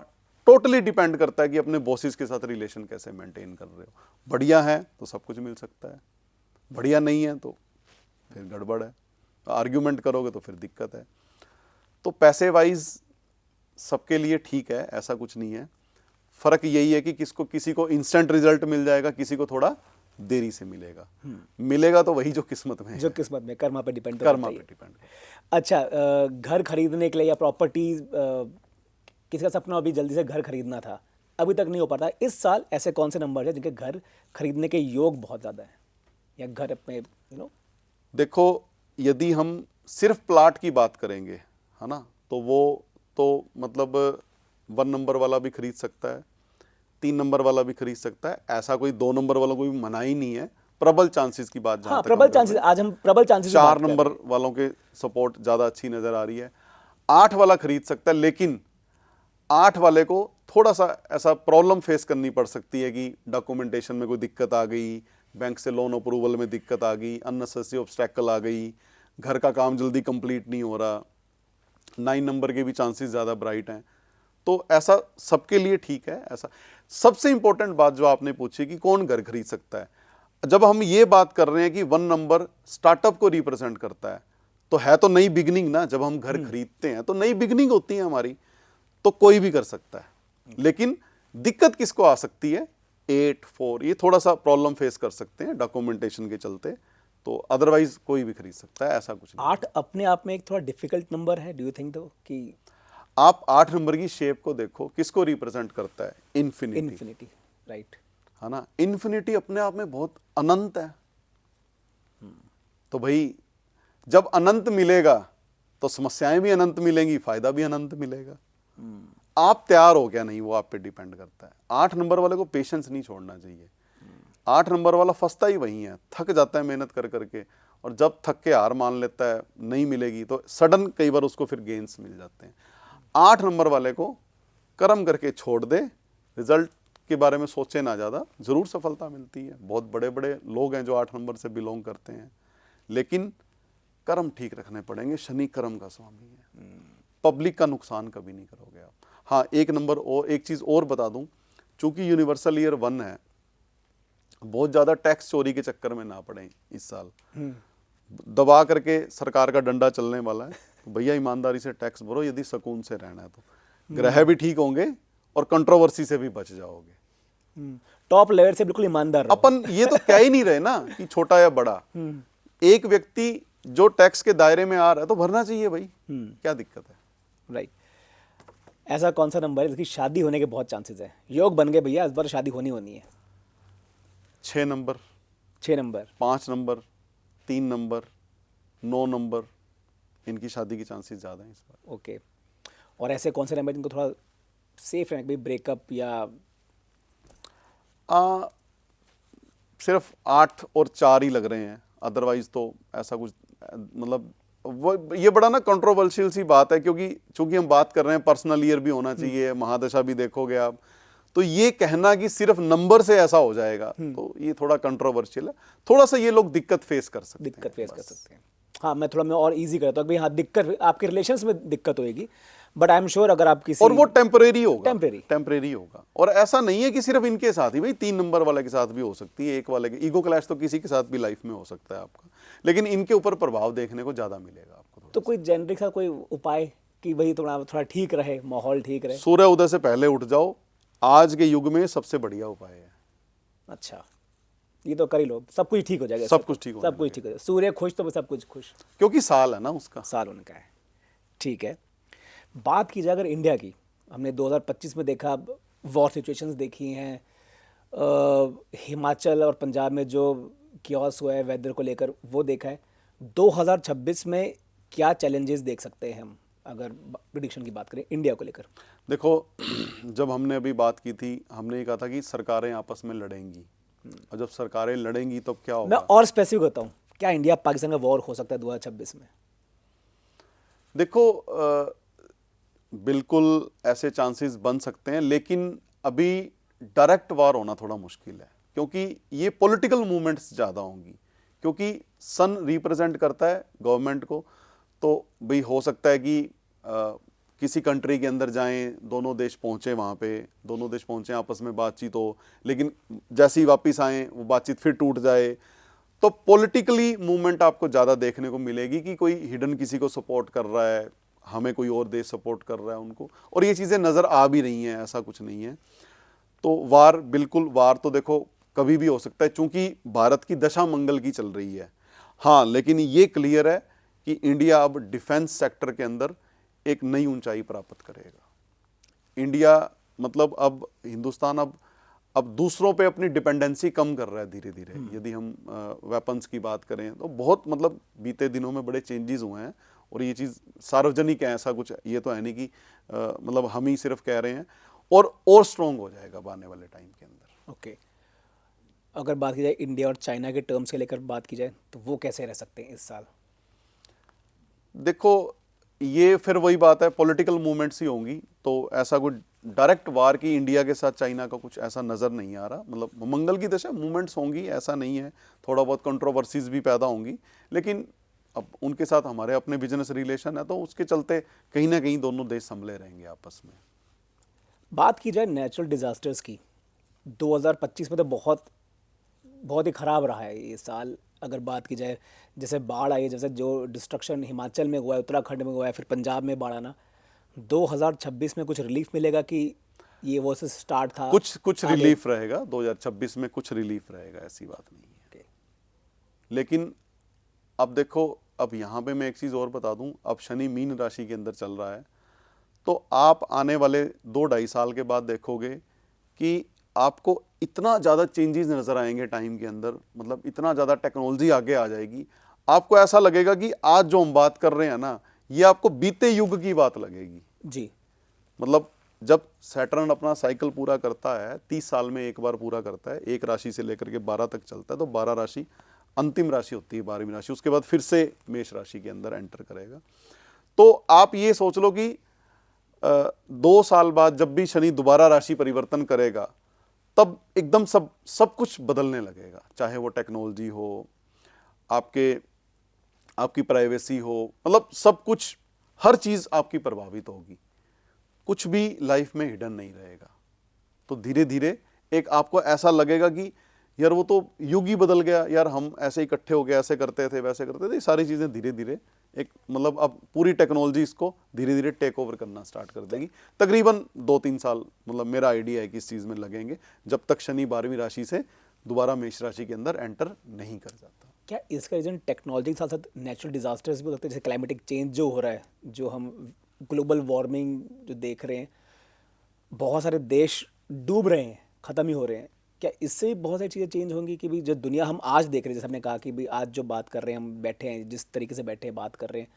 टोटली डिपेंड करता है कि अपने बॉसेस के साथ रिलेशन कैसे मेंटेन कर रहे हो। बढ़िया है तो सब कुछ मिल सकता है, बढ़िया नहीं है तो फिर गड़बड़ है, आर्ग्यूमेंट करोगे तो फिर दिक्कत है। तो पैसे वाइज सबके लिए ठीक है, ऐसा कुछ नहीं है। फर्क यही है कि किसी को इंस्टेंट रिजल्ट मिल जाएगा, किसी को थोड़ा देरी से मिलेगा। मिलेगा तो वही जो किस्मत में है, जो किस्मत में, कर्मा पे डिपेंड कर्मा पे डिपेंड। अच्छा, घर खरीदने के लिए या प्रॉपर्टीज, किसी का सपना अभी जल्दी से घर खरीदना था, अभी तक नहीं हो पाता, इस साल ऐसे कौन से नंबर है जिनके घर खरीदने के योग बहुत ज़्यादा है, या घर अपने देखो, यदि हम सिर्फ प्लाट की बात करेंगे, है ना, तो वो तो मतलब 1 नंबर वाला भी खरीद सकता है, 3 नंबर वाला भी खरीद सकता है, ऐसा कोई 2 नंबर वालों को भी मना ही नहीं है। प्रबल चांसेस की बात, हाँ, प्रबल चांसेस, आज हम प्रबल चांसेस 4 नंबर वालों के सपोर्ट ज़्यादा अच्छी नज़र आ रही है। 8 वाला खरीद सकता है, लेकिन 8 वाले को थोड़ा सा ऐसा प्रॉब्लम फेस करनी पड़ सकती है कि डॉक्यूमेंटेशन में कोई दिक्कत आ गई, बैंक से लोन अप्रूवल में दिक्कत आ गई, अननेसेसरी ऑब्स्टेकल आ गई, घर का काम जल्दी कंप्लीट नहीं हो रहा। 9 नंबर के भी चांसेस ज़्यादा ब्राइट हैं, तो ऐसा सबके लिए ठीक है। ऐसा सबसे इंपॉर्टेंट बात जो आपने पूछी कि कौन घर खरीद सकता है, जब हम ये बात कर रहे हैं कि 1 नंबर स्टार्टअप को रिप्रेजेंट करता है, तो है तो नई बिगनिंग ना। जब हम घर खरीदते हैं तो नई बिगनिंग होती है हमारी, तो कोई भी कर सकता है। लेकिन दिक्कत किसको आ सकती है, 8, 4, ये थोड़ा सा प्रॉब्लम फेस कर सकते हैं डॉक्यूमेंटेशन के चलते, तो अदरवाइज कोई भी खरीद सकता है, ऐसा कुछ नहीं। 8 अपने आप में एक थोड़ा डिफिकल्ट नंबर है, डू यू थिंक तो, कि आप 8 नंबर की शेप को देखो, किसको रिप्रेजेंट करता है, इन्फिनिटी, राइट, है ना। इन्फिनिटी अपने आप में बहुत अनंत है, तो भाई जब अनंत मिलेगा तो समस्याएं भी अनंत मिलेंगी, फायदा भी अनंत मिलेगा। आप तैयार हो क्या नहीं, वो आप पे डिपेंड करता है। 8 नंबर वाले को पेशेंस नहीं छोड़ना चाहिए। 8 नंबर वाला फंसता ही वही है, थक जाता है मेहनत कर करके, और जब थक के हार मान लेता है नहीं मिलेगी, तो सडन कई बार उसको फिर गेन्स मिल जाते हैं। 8 नंबर वाले को कर्म करके छोड़ दे, रिजल्ट के बारे में सोचे ना ज़्यादा, ज़रूर सफलता मिलती है। बहुत बड़े बड़े लोग हैं जो 8 नंबर से बिलोंग करते हैं, लेकिन कर्म ठीक रखने पड़ेंगे। शनि कर्म का स्वामी है, पब्लिक का नुकसान कभी नहीं करोगे आप। हाँ, एक नंबर और एक चीज़ और बता दूं, चूंकि यूनिवर्सल ईयर 1 है, बहुत ज़्यादा टैक्स चोरी के चक्कर में ना पड़े इस साल। दबा करके सरकार का डंडा चलने वाला है, तो भैया ईमानदारी से टैक्स भरो, यदि सुकून से रहना है तो। ग्रह भी ठीक होंगे और कंट्रोवर्सी से भी बच जाओगे। टॉप लेवल से बिल्कुल ईमानदार रहो। अपन ये तो कह ही नहीं रहे ना कि छोटा या बड़ा, एक व्यक्ति जो टैक्स के दायरे में आ रहा है तो भरना चाहिए भाई, क्या दिक्कत है। राइट। ऐसा कौन सा नंबर है जिसकी शादी होने के बहुत चांसेस है, योग बन गए भैया, इस बार शादी होनी है? 6 number, 6 number, 5 number, 3 number, 9 number, इनकी शादी की चांसेस ज़्यादा हैं इस बार। ओके। और ऐसे कौन से नंबर जिनको थोड़ा सेफ रहना, भाई ब्रेकअप या सिर्फ 8 और 4 ही लग रहे हैं, अदरवाइज तो ऐसा कुछ मतलब वो ये बड़ा ना कंट्रोवर्शियल सी बात है, क्योंकि चूंकि हम बात कर रहे हैं पर्सनल ईयर भी होना चाहिए, महादशा भी देखोगे आप, तो ये कहना कि सिर्फ नंबर से ऐसा हो जाएगा तो ये थोड़ा कंट्रोवर्शियल है। थोड़ा सा ये लोग दिक्कत फेस कर सकते हैं। हाँ, मैं और इजी करता हूँ, भाई हाँ, दिक्कत आपके रिलेशंस में दिक्कत होगी, बट आई एम श्योर अगर आप किसी, और वो टेम्परेरी होगा, टेम्परेरी होगा। और ऐसा नहीं है कि सिर्फ इनके साथ ही, भाई 3 नंबर वाले के साथ भी हो सकती है, 1 वाले के, ईगो क्लैश तो किसी के साथ भी लाइफ में हो सकता है आपका, लेकिन इनके ऊपर प्रभाव देखने को ज्यादा मिलेगा आपको। तो कोई जेनरिक सा कोई उपाय कि भाई थोड़ा ठीक रहे, माहौल ठीक रहे? सूर्य उदय से पहले उठ जाओ, आज के युग में सबसे बढ़िया उपाय है। अच्छा, ये तो कर ही लो, सब कुछ ठीक हो जाएगा। सब कुछ ठीक हो जाएगा। सूर्य खुश तो सब कुछ खुश, क्योंकि साल है ना उसका, साल उनका है। ठीक है, बात की जाए अगर इंडिया की, हमने 2025 में देखा, वॉर सिचुएशंस देखी हैं, हिमाचल और पंजाब में जो कियोस हुआ है वेदर को लेकर वो देखा है। 2026 में क्या चैलेंजेस देख सकते हैं हम, अगर प्रेडिक्शन की बात करें इंडिया को लेकर? देखो, जब हमने अभी बात की थी, हमने ये कहा था कि सरकारें आपस में लड़ेंगी, और जब सरकारें लड़ेंगी तब क्या होगा। मैं और स्पेसिफिक होता हूँ, क्या इंडिया पाकिस्तान का वॉर हो सकता है 2026 में? देखो, बिल्कुल ऐसे चांसेस बन सकते हैं, लेकिन अभी डायरेक्ट वार होना थोड़ा मुश्किल है, क्योंकि ये पॉलिटिकल मूवमेंट्स ज़्यादा होंगी, क्योंकि सन रिप्रेजेंट करता है गवर्नमेंट को। तो भाई हो सकता है कि किसी कंट्री के अंदर जाएं, दोनों देश पहुंचे, वहाँ पे दोनों देश पहुंचे, आपस में बातचीत हो, लेकिन जैसे ही वापस आएँ वो बातचीत फिर टूट जाए। तो पॉलिटिकली मूवमेंट आपको ज़्यादा देखने को मिलेगी कि कोई हिडन किसी को सपोर्ट कर रहा है, हमें कोई और देश सपोर्ट कर रहा है उनको, और ये चीज़ें नज़र आ भी रही हैं, ऐसा कुछ नहीं है। तो वार, बिल्कुल वार तो देखो कभी भी हो सकता है, चूंकि भारत की दशा मंगल की चल रही है। हाँ, लेकिन ये क्लियर है कि इंडिया अब डिफेंस सेक्टर के अंदर एक नई ऊंचाई प्राप्त करेगा। इंडिया मतलब अब हिंदुस्तान अब दूसरों पे अपनी डिपेंडेंसी कम कर रहा है धीरे धीरे। यदि हम वेपन्स की बात करें तो बहुत मतलब बीते दिनों में बड़े चेंजेस हुए हैं, और ये चीज़ सार्वजनिक है, ऐसा कुछ ये तो है नहीं कि मतलब हम ही सिर्फ कह रहे हैं, और स्ट्रॉन्ग हो जाएगा अब आने वाले टाइम के अंदर। ओके, अगर बात की जाए इंडिया और चाइना के टर्म्स के लेकर बात की जाए तो वो कैसे रह सकते हैं इस साल? देखो, ये फिर वही बात है, पॉलिटिकल मूवमेंट्स ही होंगी, तो ऐसा कुछ डायरेक्ट वार की इंडिया के साथ चाइना का कुछ ऐसा नज़र नहीं आ रहा। मतलब मंगल की दशा मूवमेंट्स होंगी, ऐसा नहीं है, थोड़ा बहुत कंट्रोवर्सीज भी पैदा होंगी, लेकिन अब उनके साथ हमारे अपने बिजनेस रिलेशन है, तो उसके चलते कहीं ना कहीं दोनों देश संभले रहेंगे आपस में। बात की जाए नेचुरल डिज़ास्टर्स की, 2025 में तो बहुत बहुत ही ख़राब रहा है ये साल। अगर बात की जाए, जैसे बाढ़ आई है, जैसे जो डिस्ट्रक्शन हिमाचल में हुआ है, उत्तराखंड में हुआ है, फिर पंजाब में बाढ़ आना, 2026 में कुछ रिलीफ मिलेगा कि ये वो से स्टार्ट था कुछ कुछ आगे? रिलीफ रहेगा 2026 में, कुछ रिलीफ रहेगा, ऐसी बात नहीं है। Okay. लेकिन अब देखो, अब यहाँ पे मैं एक चीज़ और बता दूँ, अब शनि मीन राशि के अंदर चल रहा है, तो आप आने वाले 2-2.5 साल के बाद देखोगे कि आपको इतना ज़्यादा चेंजेस नज़र आएंगे टाइम के अंदर, मतलब इतना ज़्यादा टेक्नोलॉजी आगे आ जाएगी, आपको ऐसा लगेगा कि आज जो हम बात कर रहे हैं ना, ये आपको बीते युग की बात लगेगी। जी। मतलब जब सैटर्न अपना साइकिल पूरा करता है, 30 साल में एक बार पूरा करता है, एक राशि से लेकर के 12 तक चलता है, तो 12 राशि अंतिम राशि होती है, 12वीं राशि, उसके बाद फिर से मेष राशि के अंदर एंटर करेगा। तो आप ये सोच लो कि 2 साल बाद जब भी शनि दोबारा राशि परिवर्तन करेगा, तब एकदम सब कुछ बदलने लगेगा, चाहे वो टेक्नोलॉजी हो, आपकी प्राइवेसी हो, मतलब सब कुछ, हर चीज़ आपकी प्रभावित होगी, कुछ भी लाइफ में हिडन नहीं रहेगा। तो धीरे धीरे एक आपको ऐसा लगेगा कि यार वो तो युग ही बदल गया, यार हम ऐसे इकट्ठे हो गए, ऐसे करते थे, वैसे करते थे, ये सारी चीज़ें धीरे धीरे एक मतलब अब पूरी टेक्नोलॉजी इसको धीरे धीरे टेक ओवर करना स्टार्ट कर देगी। तकरीबन 2-3 साल मतलब मेरा आइडिया है कि इस चीज़ में लगेंगे, जब तक शनि 12वीं राशि से दोबारा मेष राशि के अंदर एंटर नहीं कर जाता। क्या इसका रीज़न टेक्नोलॉजी के साथ साथ नेचुरल डिज़ास्टर्स भी हो सकते हैं, जैसे क्लाइमेटिक चेंज जो हो रहा है, जो हम ग्लोबल वार्मिंग जो देख रहे हैं, बहुत सारे देश डूब रहे हैं, ख़त्म ही हो रहे हैं, क्या इससे भी बहुत सारी चीज़ें चेंज होंगी कि भी जो दुनिया हम आज देख रहे हैं, जैसे हमने कहा कि भी आज जो बात कर रहे हैं, हम बैठे हैं जिस तरीके से बैठे हैं बात कर रहे हैं,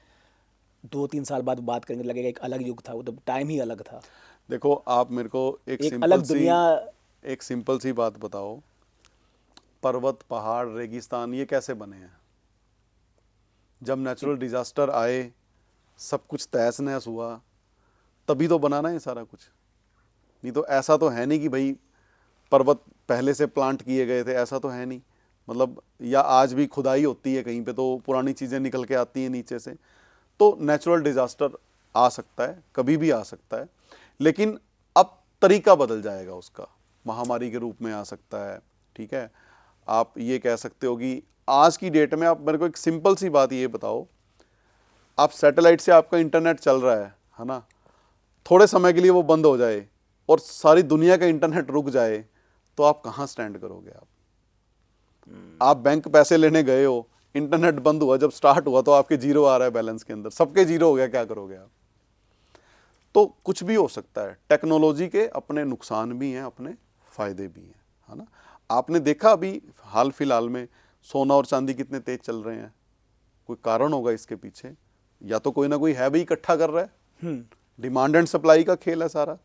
2-3 साल बाद बात करेंगे लगेगा एक अलग युग था, वो तो टाइम ही अलग था। देखो, आप मेरे को एक अलग दुनिया। एक सिंपल सी बात बताओ, पर्वत, पहाड़, रेगिस्तान ये कैसे बने हैं? जब नेचुरल डिजास्टर आए, सब कुछ तहस नहस हुआ, तभी तो बना ना ये सारा कुछ। नहीं तो ऐसा तो है नहीं कि भाई पर्वत पहले से प्लांट किए गए थे, ऐसा तो है नहीं। मतलब या आज भी खुदाई होती है कहीं पे तो पुरानी चीज़ें निकल के आती हैं नीचे से। तो नेचुरल डिजास्टर आ सकता है, कभी भी आ सकता है, लेकिन अब तरीका बदल जाएगा उसका, महामारी के रूप में आ सकता है, ठीक है। आप ये कह सकते हो कि आज की डेट में, आप मेरे को एक सिंपल सी बात ये बताओ, आप सैटेलाइट से आपका इंटरनेट चल रहा है ना, थोड़े समय के लिए वो बंद हो जाए और सारी दुनिया का इंटरनेट रुक जाए, तो आप कहाँ स्टैंड करोगे? आप बैंक पैसे लेने गए हो, इंटरनेट बंद हुआ, जब स्टार्ट हुआ तो आपके जीरो आ रहा है बैलेंस के अंदर, सबके जीरो हो गया, क्या करोगे आप? तो कुछ भी हो सकता है। टेक्नोलॉजी के अपने नुकसान भी हैं, अपने फायदे भी हैं, है ना। आपने देखा अभी हाल फिलहाल में सोना और चांदी कितने तेज चल रहे हैं, कोई कारण होगा इसके पीछे, या तो कोई ना कोई है भाई इकट्ठा कर रहा है, डिमांड एंड सप्लाई का खेल है सारा,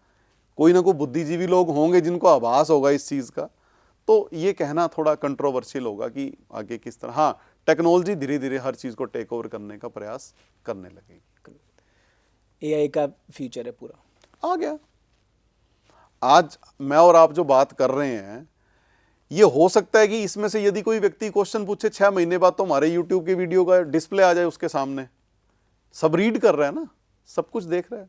कोई ना कोई बुद्धिजीवी लोग होंगे जिनको आभास होगा इस चीज़ का। तो ये कहना थोड़ा कंट्रोवर्शियल होगा कि आगे किस तरह, हाँ, टेक्नोलॉजी धीरे धीरे हर चीज़ को टेक ओवर करने का प्रयास करने लगेगी। एआई का फ्यूचर है पूरा। आ गया। आज मैं और आप जो बात कर रहे हैं, ये हो सकता है कि इसमें से यदि कोई व्यक्ति क्वेश्चन पूछे 6 महीने बाद, तो हमारे यूट्यूब के वीडियो का डिस्प्ले आ जाए उसके सामने। सब रीड कर रहा है ना, सब कुछ देख रहा है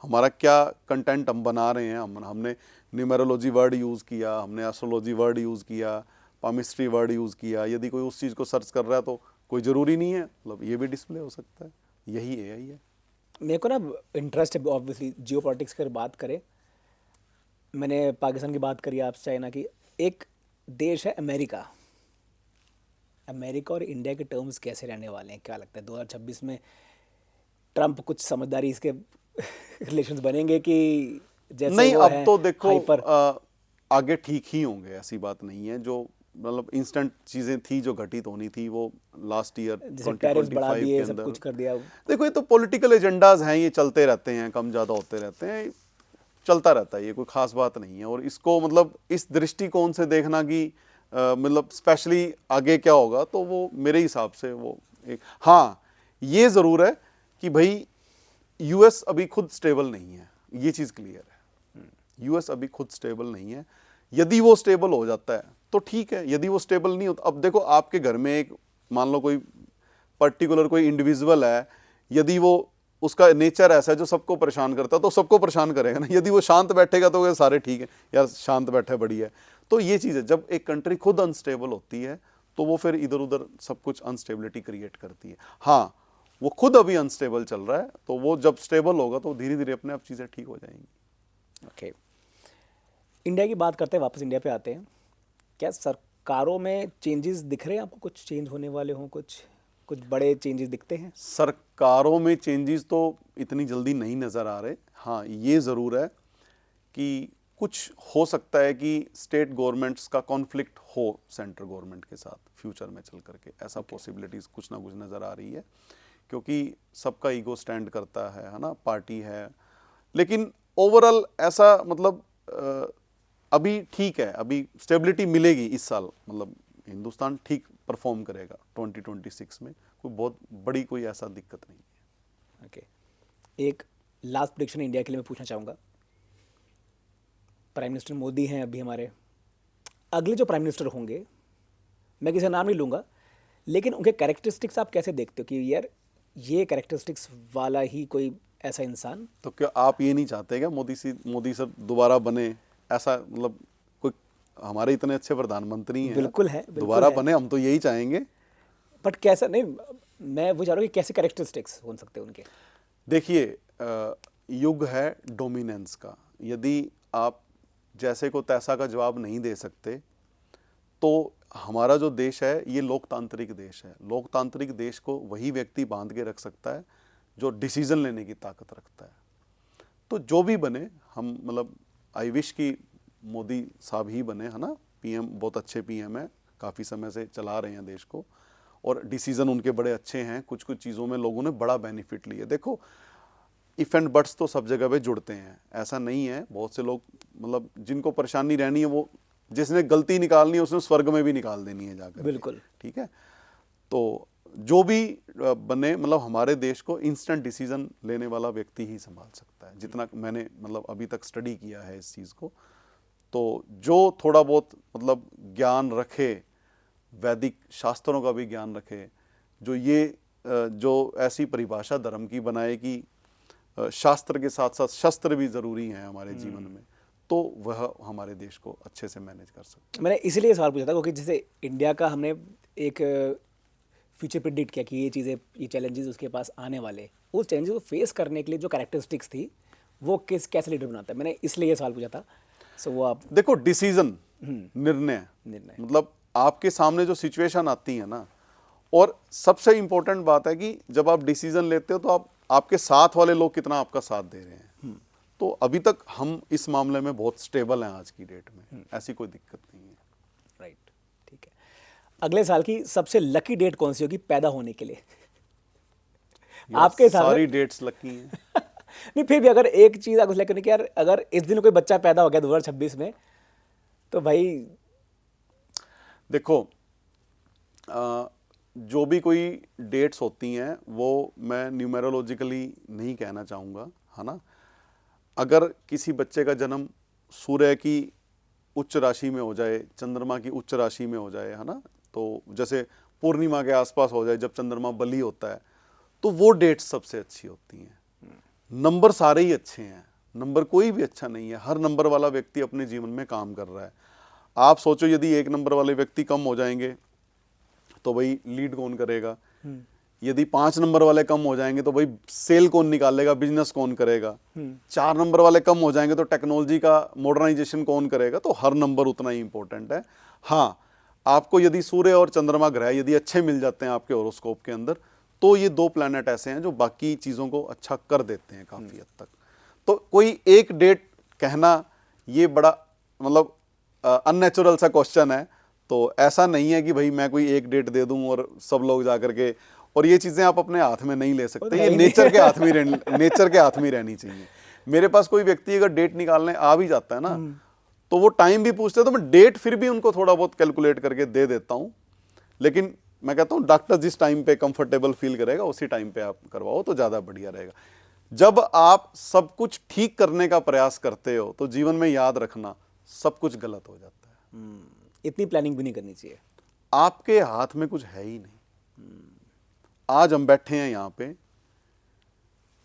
हमारा क्या कंटेंट हम बना रहे हैं। हमने न्यूमेरोलॉजी वर्ड यूज़ किया, हमने एस्ट्रोलॉजी वर्ड यूज़ किया, पामिस्ट्री वर्ड यूज़ किया। यदि कोई उस चीज़ को सर्च कर रहा है तो कोई ज़रूरी नहीं है, मतलब ये भी डिस्प्ले हो सकता है। यही एआई है। मेरे को ना इंटरेस्ट है ऑब्वियसली जियो पॉलिटिक्स की अगर बात करें, मैंने पाकिस्तान की बात करी, आप चाइना की, एक देश है अमेरिका। अमेरिका और इंडिया के टर्म्स कैसे रहने वाले हैं, क्या लगता है 2026 में ट्रम्प कुछ समझदारी इसके रिलेशंस बनेंगे कि जैसे नहीं, वो अब है तो देखो हाइपर? आगे ठीक ही होंगे, ऐसी बात नहीं है। जो मतलब इंस्टेंट चीज़ें थी जो घटित होनी थी, वो लास्ट ईयर जैसे टैरिफ्स बढ़ा 2025 दिए, के सब अंदर। कुछ कर दिया। देखो, ये तो पॉलिटिकल एजेंडाज हैं, ये चलते रहते हैं, कम ज़्यादा होते रहते हैं, चलता रहता है, ये कोई खास बात नहीं है। और इसको मतलब इस दृष्टिकोण से देखना कि मतलब स्पेशली आगे क्या होगा, तो वो मेरे हिसाब से वो एक, हाँ ये ज़रूर है कि भाई यूएस अभी खुद स्टेबल नहीं है, ये चीज़ क्लियर है। यूएस अभी खुद स्टेबल नहीं है। यदि वो स्टेबल हो जाता है तो ठीक है, यदि वो स्टेबल नहीं होता, अब देखो आपके घर में एक मान लो कोई पर्टिकुलर कोई इंडिविजुअल है, यदि वो उसका नेचर ऐसा है जो सबको परेशान करता है, तो सबको परेशान करेगा ना। यदि वो शांत बैठेगा तो वो सारे ठीक है, यार शांत बैठा है बढ़िया है। तो ये चीज़ है, जब एक कंट्री खुद अनस्टेबल होती है तो वो फिर इधर उधर सब कुछ अनस्टेबिलिटी क्रिएट करती है। हाँ, वो खुद अभी अनस्टेबल चल रहा है, तो वो जब स्टेबल होगा तो धीरे धीरे अपने आप चीज़ें ठीक हो जाएंगी। ओके, इंडिया की बात करते हैं, वापस इंडिया पे आते हैं। क्या सरकारों में चेंजेस दिख रहे हैं आपको, कुछ चेंज होने वाले हों, कुछ कुछ बड़े चेंजेस दिखते हैं? सरकारों में चेंजेस तो इतनी जल्दी नहीं नज़र आ रहे। हाँ, ये ज़रूर है कि कुछ हो सकता है कि स्टेट गवर्नमेंट्स का कॉन्फ्लिक्ट हो सेंट्रल गवर्नमेंट के साथ फ्यूचर में चल करके, ऐसा पॉसिबिलिटीज़ कुछ ना कुछ नज़र आ रही है, क्योंकि सबका ईगो स्टैंड करता है ना, पार्टी है। लेकिन ओवरऑल ऐसा मतलब अभी ठीक है, अभी स्टेबिलिटी मिलेगी इस साल, मतलब हिंदुस्तान ठीक परफॉर्म करेगा 2026 में, कोई बहुत बड़ी कोई ऐसा दिक्कत नहीं है। ओके, एक लास्ट प्रेडिक्शन इंडिया के लिए मैं पूछना चाहूँगा। प्राइम मिनिस्टर मोदी हैं अभी हमारे, अगले जो प्राइम मिनिस्टर होंगे, मैं किसी का नाम नहीं लूँगा, लेकिन उनके कैरेक्टरिस्टिक्स आप कैसे देखते हो कि यार ये कैरेक्टरिस्टिक्स वाला ही कोई ऐसा इंसान? तो क्या आप ये नहीं चाहते क्या मोदी सर दोबारा बने? ऐसा मतलब कोई, हमारे इतने अच्छे प्रधानमंत्री हैं, बिल्कुल है, बिल्कुल दोबारा है। बने, हम तो यही चाहेंगे। बट कैसा, नहीं मैं वो चाह रहा हूँ कि कैसे कैरेक्टरिस्टिक्स हो सकते हैं उनके? देखिए, युग है डोमिनेंस का। यदि आप जैसे को तैसा का जवाब नहीं दे सकते, तो हमारा जो देश है ये लोकतांत्रिक देश है। लोकतांत्रिक देश को वही व्यक्ति बांध के रख सकता है जो डिसीजन लेने की ताकत रखता है। तो जो भी बने, हम मतलब आई विश कि मोदी साहब ही बने, है ना। पीएम बहुत अच्छे पीएम है, काफ़ी समय से चला रहे हैं देश को, और डिसीजन उनके बड़े अच्छे हैं। कुछ कुछ चीज़ों में लोगों ने बड़ा बेनिफिट लिया। देखो, इफ एंड बट्स तो सब जगह पे जुड़ते हैं, ऐसा नहीं है। बहुत से लोग मतलब जिनको परेशानी रहनी है, वो जिसने गलती निकालनी है उसने स्वर्ग में भी निकाल देनी है जाकर, बिल्कुल। ठीक है। तो जो भी बने, मतलब हमारे देश को इंस्टेंट डिसीजन लेने वाला व्यक्ति ही संभाल सकता है, जितना मैंने मतलब अभी तक स्टडी किया है इस चीज़ को। तो जो थोड़ा बहुत मतलब ज्ञान रखे, वैदिक शास्त्रों का भी ज्ञान रखे, जो ये जो ऐसी परिभाषा धर्म की बनाए कि शास्त्र के साथ साथ शस्त्र भी ज़रूरी हैं हमारे जीवन में, तो वह हमारे देश को अच्छे से मैनेज कर सकते हैं। मैंने इसलिए सवाल पूछा था क्योंकि जैसे इंडिया का हमने एक फ्यूचर प्रिडिक्ट किया कि ये चीज़ें, ये चैलेंजेस उसके पास आने वाले, उस चैलेंजेस को फेस करने के लिए जो कैरेक्टरिस्टिक्स थी वो कैसे लीडर बनाता है, मैंने इसलिए ये सवाल पूछा था। सो वो आप देखो, डिसीजन, निर्णय, मतलब आपके सामने जो सिचुएशन आती है ना, और सबसे इंपॉर्टेंट बात है कि जब आप डिसीजन लेते हो तो आपके साथ वाले लोग कितना आपका साथ दे रहे हैं। तो अभी तक हम इस मामले में बहुत स्टेबल हैं आज की डेट में, ऐसी कोई दिक्कत नहीं है। राइट, ठीक है। अगले साल की सबसे लकी डेट कौन सी होगी पैदा होने के लिए आपके हिसाब से? सारी डेट्स लकी हैं। नहीं, फिर भी अगर एक चीज़ आपको सेलेक्ट करनी कि यार अगर इस दिन कोई बच्चा पैदा हो गया 2026 में, तो भाई देखो, जो भी कोई डेट्स होती हैं वो मैं न्यूमेरोलॉजिकली नहीं कहना चाहूँगा, है ना। अगर किसी बच्चे का जन्म सूर्य की उच्च राशि में हो जाए, चंद्रमा की उच्च राशि में हो जाए, है ना, तो जैसे पूर्णिमा के आसपास हो जाए जब चंद्रमा बली होता है, तो वो डेट्स सबसे अच्छी होती हैं। नंबर सारे ही अच्छे हैं, नंबर कोई भी अच्छा नहीं है, हर नंबर वाला व्यक्ति अपने जीवन में काम कर रहा है। आप सोचो यदि 1 नंबर वाले व्यक्ति कम हो जाएंगे तो भाई लीड कौन करेगा, यदि 5 नंबर वाले कम हो जाएंगे तो भाई सेल कौन निकालेगा, बिजनेस कौन करेगा, 4 नंबर वाले कम हो जाएंगे तो टेक्नोलॉजी का मॉडर्नाइजेशन कौन करेगा। तो हर नंबर उतना ही इंपॉर्टेंट है। हाँ, आपको यदि सूर्य और चंद्रमा ग्रह यदि अच्छे मिल जाते हैं आपके होरोस्कोप के अंदर, तो ये 2 प्लैनेट ऐसे हैं जो बाकी चीज़ों को अच्छा कर देते हैं काफ़ी हद तक। तो कोई एक डेट कहना ये बड़ा मतलब अननेचुरल सा क्वेश्चन है। तो ऐसा नहीं है कि भाई मैं कोई एक डेट दे दूं और सब लोग जा करके, और ये चीज़ें आप अपने हाथ में नहीं ले सकते, ये नेचर के हाथ में नेचर के हाथ में रहनी चाहिए। मेरे पास कोई व्यक्ति अगर डेट निकालने आ भी जाता है ना, तो वो टाइम भी पूछते हैं तो मैं डेट फिर भी उनको थोड़ा बहुत कैलकुलेट करके दे देता हूँ। लेकिन मैं कहता हूँ डॉक्टर जिस टाइम पे कंफर्टेबल फील करेगा उसी टाइम पे आप करवाओ तो ज़्यादा बढ़िया रहेगा। जब आप सब कुछ ठीक करने का प्रयास करते हो तो जीवन में याद रखना सब कुछ गलत हो जाता है। इतनी प्लानिंग भी नहीं करनी चाहिए। आपके हाथ में कुछ है ही नहीं। आज हम बैठे हैं यहाँ पे,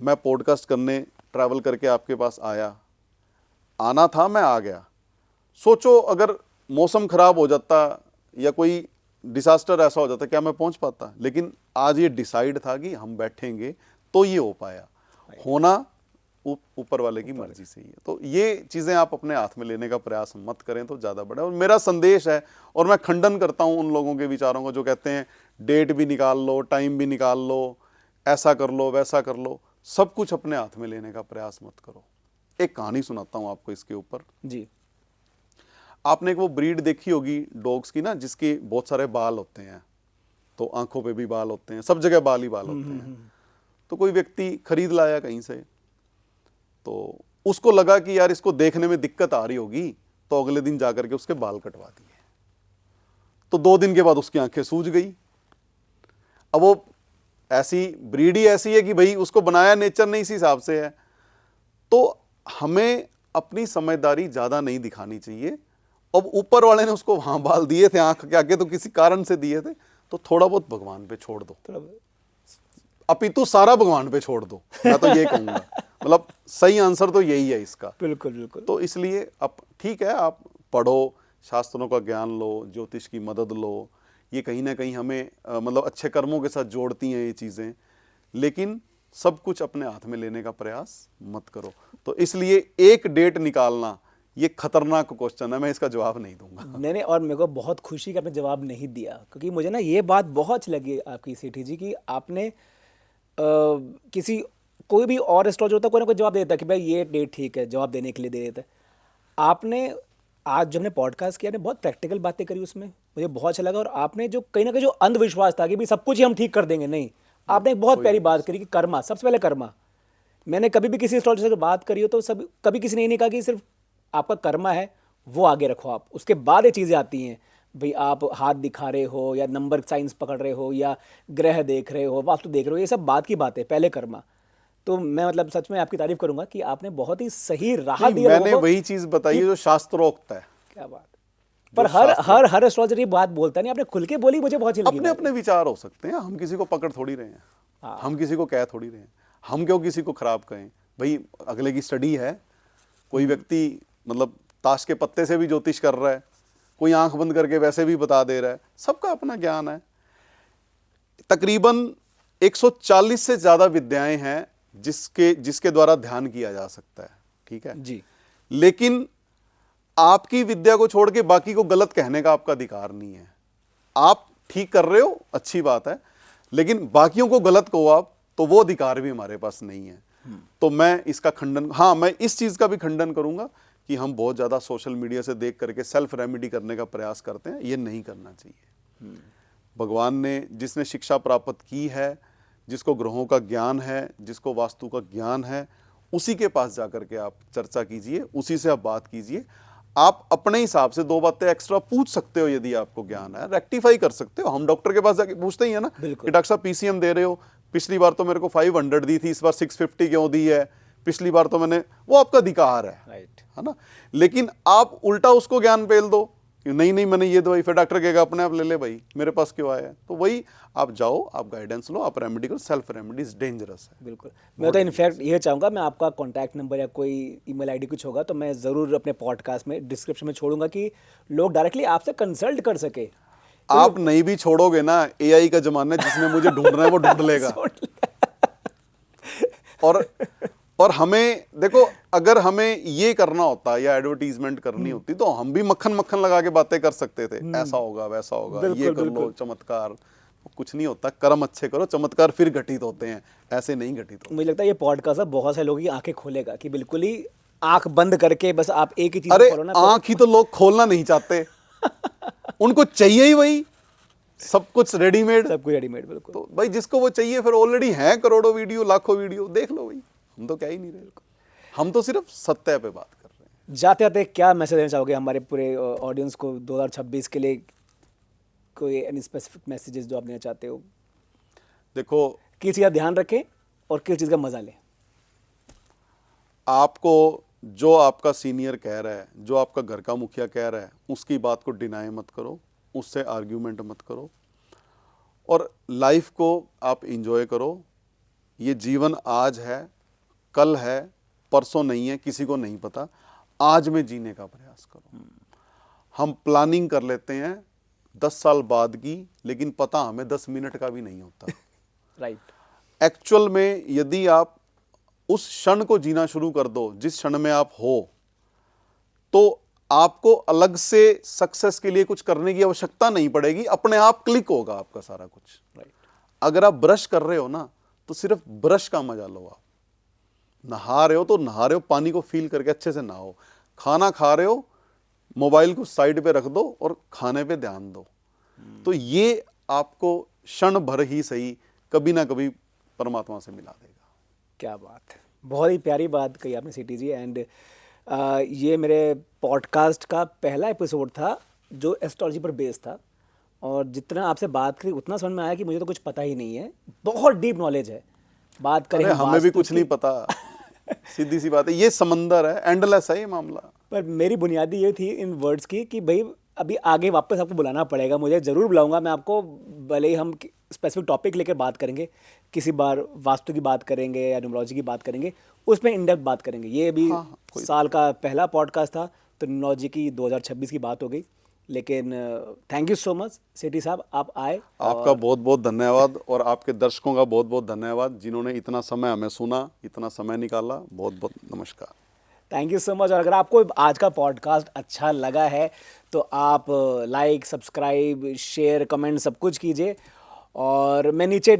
मैं पॉडकास्ट करने ट्रैवल करके आपके पास आना था, मैं आ गया। सोचो अगर मौसम खराब हो जाता या कोई डिसास्टर ऐसा हो जाता, क्या मैं पहुंच पाता? लेकिन आज ये डिसाइड था कि हम बैठेंगे तो ये हो पाया। होना ऊपर वाले की मर्जी से ही है। तो ये चीज़ें आप अपने हाथ में लेने का प्रयास मत करें तो ज़्यादा बढ़े। और मेरा संदेश है, और मैं खंडन करता हूं उन लोगों के विचारों को जो कहते हैं डेट भी निकाल लो, टाइम भी निकाल लो, ऐसा कर लो, वैसा कर लो। सब कुछ अपने हाथ में लेने का प्रयास मत करो। एक कहानी सुनाता हूं आपको इसके ऊपर जी। आपने एक वो ब्रीड देखी होगी डॉग्स की ना, जिसके बहुत सारे बाल होते हैं, तो आंखों पे भी बाल होते हैं, सब जगह बाल ही बाल होते हैं। तो कोई व्यक्ति खरीद लाया कहीं से, तो उसको लगा कि यार इसको देखने में दिक्कत आ रही होगी, तो अगले दिन जाकर के उसके बाल कटवा दिए। तो 2 दिन के बाद उसकी आंखें सूज गई। अब वो ऐसी ब्रीड ही ऐसी है कि भाई उसको बनाया नेचर ने इसी हिसाब से है। तो हमें अपनी समझदारी ज्यादा नहीं दिखानी चाहिए। अब ऊपर वाले ने उसको वहां बाल दिए थे आंख के आगे, तो किसी कारण से दिए थे, तो थोड़ा बहुत भगवान पे छोड़ दो, अपितु सारा भगवान पे छोड़ दो, मैं तो ये कहूंगा। मतलब सही आंसर तो यही है इसका। बिल्कुल बिल्कुल। तो इसलिए अब ठीक है, आप पढ़ो, शास्त्रों का ज्ञान लो, ज्योतिष की मदद लो, ये कहीं ना कहीं हमें मतलब अच्छे कर्मों के साथ जोड़ती हैं ये चीज़ें, लेकिन सब कुछ अपने हाथ में लेने का प्रयास मत करो। तो इसलिए एक डेट निकालना ये खतरनाक क्वेश्चन है, मैं इसका जवाब नहीं दूंगा। नहीं, और मेरे को बहुत खुशी कि आपने जवाब नहीं दिया, क्योंकि मुझे ना ये बात बहुत अच्छी लगी आपकी सेठी जी की आपने किसी कोई भी और एस्ट्रोलॉजर होता कोई ना कोई जवाब दे देता कि भाई ये डेट ठीक है, जवाब देने के लिए दे देता है। आपने आज जब हमने पॉडकास्ट किया, ने बहुत प्रैक्टिकल बातें करी उसमें, मुझे बहुत अच्छा लगा। और आपने जो कहीं ना कहीं जो अंधविश्वास था कि भाई सब कुछ ही हम ठीक कर देंगे, नहीं, आपने एक बहुत प्यारी बात करी कि कर्मा, सबसे पहले कर्मा। मैंने कभी भी किसी एस्ट्रोलॉजर से बात करी हो तो सब कभी किसी ने ये नहीं कहा कि सिर्फ आपका कर्मा है वो आगे रखो आप, उसके बाद ये चीज़ें आती हैं, भाई आप हाथ दिखा रहे हो या नंबर साइंस पकड़ रहे हो या ग्रह देख रहे हो, वास्तु देख रहे हो, ये सब बात की बात है, पहले कर्मा। तो मैं मतलब सच में आपकी तारीफ करूंगा कि आपने बहुत ही सही राह दी है मैंने लोगों को। वही चीज बताई है जो शास्त्रोक्त है। क्या बात। पर हर एस्ट्रोलॉजर ये बात बोलता नहीं, आपने खुल के बोली, मुझे बहुत अच्छी लगी। अपने अपने विचार हो सकते हैं, हम किसी को पकड़ थोड़ी रहे हैं, हम किसी को कह थोड़ी रहे हैं, हम क्यों किसी को खराब कहें। भाई अगले की स्टडी है, कोई व्यक्ति मतलब ताश के पत्ते से भी ज्योतिष कर रहा है, कोई आंख बंद करके वैसे भी बता दे रहा है, सबका अपना ज्ञान है। तकरीबन 140 से ज्यादा विद्याएं हैं जिसके द्वारा ध्यान किया जा सकता है, ठीक है जी। लेकिन आपकी विद्या को छोड़ के बाकी को गलत कहने का आपका अधिकार नहीं है। आप ठीक कर रहे हो, अच्छी बात है, लेकिन बाकियों को गलत कहो आप, तो वो अधिकार भी हमारे पास नहीं है। तो मैं इसका खंडन, हाँ मैं इस चीज का भी खंडन करूंगा कि हम बहुत ज्यादा सोशल मीडिया से देख करके सेल्फ रेमेडी करने का प्रयास करते हैं, ये नहीं करना चाहिए। भगवान ने जिसने शिक्षा प्राप्त की है, जिसको ग्रहों का ज्ञान है, जिसको वास्तु का ज्ञान है, उसी के पास जाकर के आप चर्चा कीजिए, उसी से आप बात कीजिए। आप अपने हिसाब से 2 बातें एक्स्ट्रा पूछ सकते हो, यदि आपको ज्ञान है रेक्टिफाई कर सकते हो। हम डॉक्टर के पास जाके पूछते ही है ना कि बिल्कुल। डॉक्टर साहब पीसीएम दे रहे हो, पिछली बार तो मेरे को 500 दी थी, इस बार 650 क्यों दी है, पिछली बार तो मैंने, वो आपका अधिकार राइट। है ना। लेकिन आप उल्टा उसको ज्ञान पेल दो कि नहीं नहीं मैंने ये दवाई, फिर डॉक्टर कहेगा अपने आप ले ले भाई, मेरे पास क्यों आया है। तो वही आप जाओ, आप गाइडेंस लो, आप रेमेडी करो। सेल्फ रेमेडी इज डेंजरस है। बिल्कुल। मैं तो इनफैक्ट ये चाहूँगा, मैं आपका कॉन्टैक्ट नंबर या कोई ईमेल आईडी कुछ होगा तो मैं ज़रूर अपने पॉडकास्ट में डिस्क्रिप्शन में छोड़ूंगा कि लोग डायरेक्टली आपसे कंसल्ट कर सके। आप नहीं भी छोड़ोगे ना, एआई का जमाना है, जिसने मुझे ढूंढना है वो ढूंढ लेगा। और हमें देखो, अगर हमें ये करना होता या एडवर्टीजमेंट करनी होती तो हम भी मक्खन मक्खन लगा के बातें कर सकते थे, ऐसा होगा वैसा होगा, ये बिल्कुल, कर लो बिल्कुल। चमत्कार। कुछ नहीं होता, कर्म अच्छे करो, चमत्कार फिर घटित होते हैं, ऐसे नहीं घटित होते। मुझे लगता है ये पॉडकास्ट अब बहुत सारे लोगों की आंखें खोलेगा कि बिल्कुल ही आंख बंद करके बस आप एक ही चीज़ अरे फॉलो ना आंख ही तो लोग खोलना नहीं चाहते, उनको चाहिए ही वही, सब कुछ रेडीमेड। सब कुछ रेडीमेड। बिल्कुल। तो भाई जिसको वो चाहिए, फिर ऑलरेडी हैं करोड़ों वीडियो, लाखों वीडियो, देख लो भाई। हम तो क्या ही नहीं रहे, हम तो सिर्फ सत्य पे बात कर रहे हैं। जाते जाते क्या मैसेज देना चाहोगे हमारे पूरे ऑडियंस को 2026 के लिए? कोई एनी स्पेसिफिक मैसेजेस जो आप देना चाहते हो? देखो, किस चीज़ का ध्यान रखें और किस चीज़ का मजा लें? आपको जो आपका सीनियर कह रहा है, जो आपका घर का मुखिया कह रहा है, उसकी बात को डिनाई मत करो, उससे आर्ग्यूमेंट मत करो, और लाइफ को आप इंजॉय करो। ये जीवन आज है, कल है, परसों नहीं है, किसी को नहीं पता। आज में जीने का प्रयास करो। हम प्लानिंग कर लेते हैं 10 साल बाद की, लेकिन पता हमें 10 मिनट का भी नहीं होता। राइट। एक्चुअल में यदि आप उस क्षण को जीना शुरू कर दो जिस क्षण में आप हो, तो आपको अलग से सक्सेस के लिए कुछ करने की आवश्यकता नहीं पड़ेगी, अपने आप क्लिक होगा आपका सारा कुछ। राइट। अगर आप ब्रश कर रहे हो ना, तो सिर्फ ब्रश का मजा लो। आप नहा रहे हो तो नहा रहे हो, पानी को फील करके अच्छे से नहाओ। खाना खा रहे हो, मोबाइल को साइड पे रख दो और खाने पे ध्यान दो। तो ये आपको क्षण भर ही सही कभी ना कभी परमात्मा से मिला देगा। क्या बात है, बहुत ही प्यारी बात कही आपने सिटी जी। एंड ये मेरे पॉडकास्ट का पहला एपिसोड था जो एस्ट्रोलॉजी पर बेस्ड था, और जितना आपसे बात करी उतना समझ में आया कि मुझे तो कुछ पता ही नहीं है। बहुत डीप नॉलेज है। बात करें अरे हम हमें भी वास्तु कुछ की, नहीं पता, सीधी सी बात है, ये समंदर है, एंडलेस है ये मामला। पर मेरी बुनियादी ये थी इन वर्ड्स की कि भाई अभी आगे वापस आपको बुलाना पड़ेगा, मुझे ज़रूर बुलाऊंगा मैं आपको। भले ही हम स्पेसिफिक टॉपिक लेकर बात करेंगे, किसी बार वास्तु की बात करेंगे या न्यूमरोलॉजी की बात करेंगे, उसमें इन डेप्थ बात करेंगे। ये भी साल का पहला पॉडकास्ट था तो न्यूमरोलॉजी की 2026 की बात हो गई। लेकिन thank you so much city साहब, आप आए। आपका बहुत बहुत धन्यवाद, और आपके दर्शकों का बहुत बहुत धन्यवाद जिन्होंने इतना समय हमें सुना, इतना समय निकाला। बहुत बहुत नमस्कार। Thank you so much. और अगर आपको आज का पॉडकास्ट अच्छा लगा है तो आप लाइक, सब्सक्राइब, शेयर, कमेंट सब कुछ कीजिए। और मैं नीचे,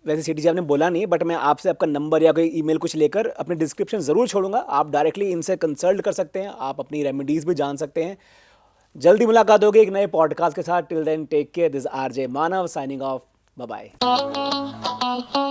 वैसे सिटी जी आपने बोला नहीं, बट मैं आपसे आपका नंबर या कोई ईमेल कुछ लेकर अपने डिस्क्रिप्शन ज़रूर छोड़ूंगा। आप डायरेक्टली इनसे कंसल्ट कर सकते हैं, आप अपनी रेमेडीज़ भी जान सकते हैं। जल्दी मुलाकात होगी एक नए पॉडकास्ट के साथ। Till then take care, this RJ Manav signing off, bye bye.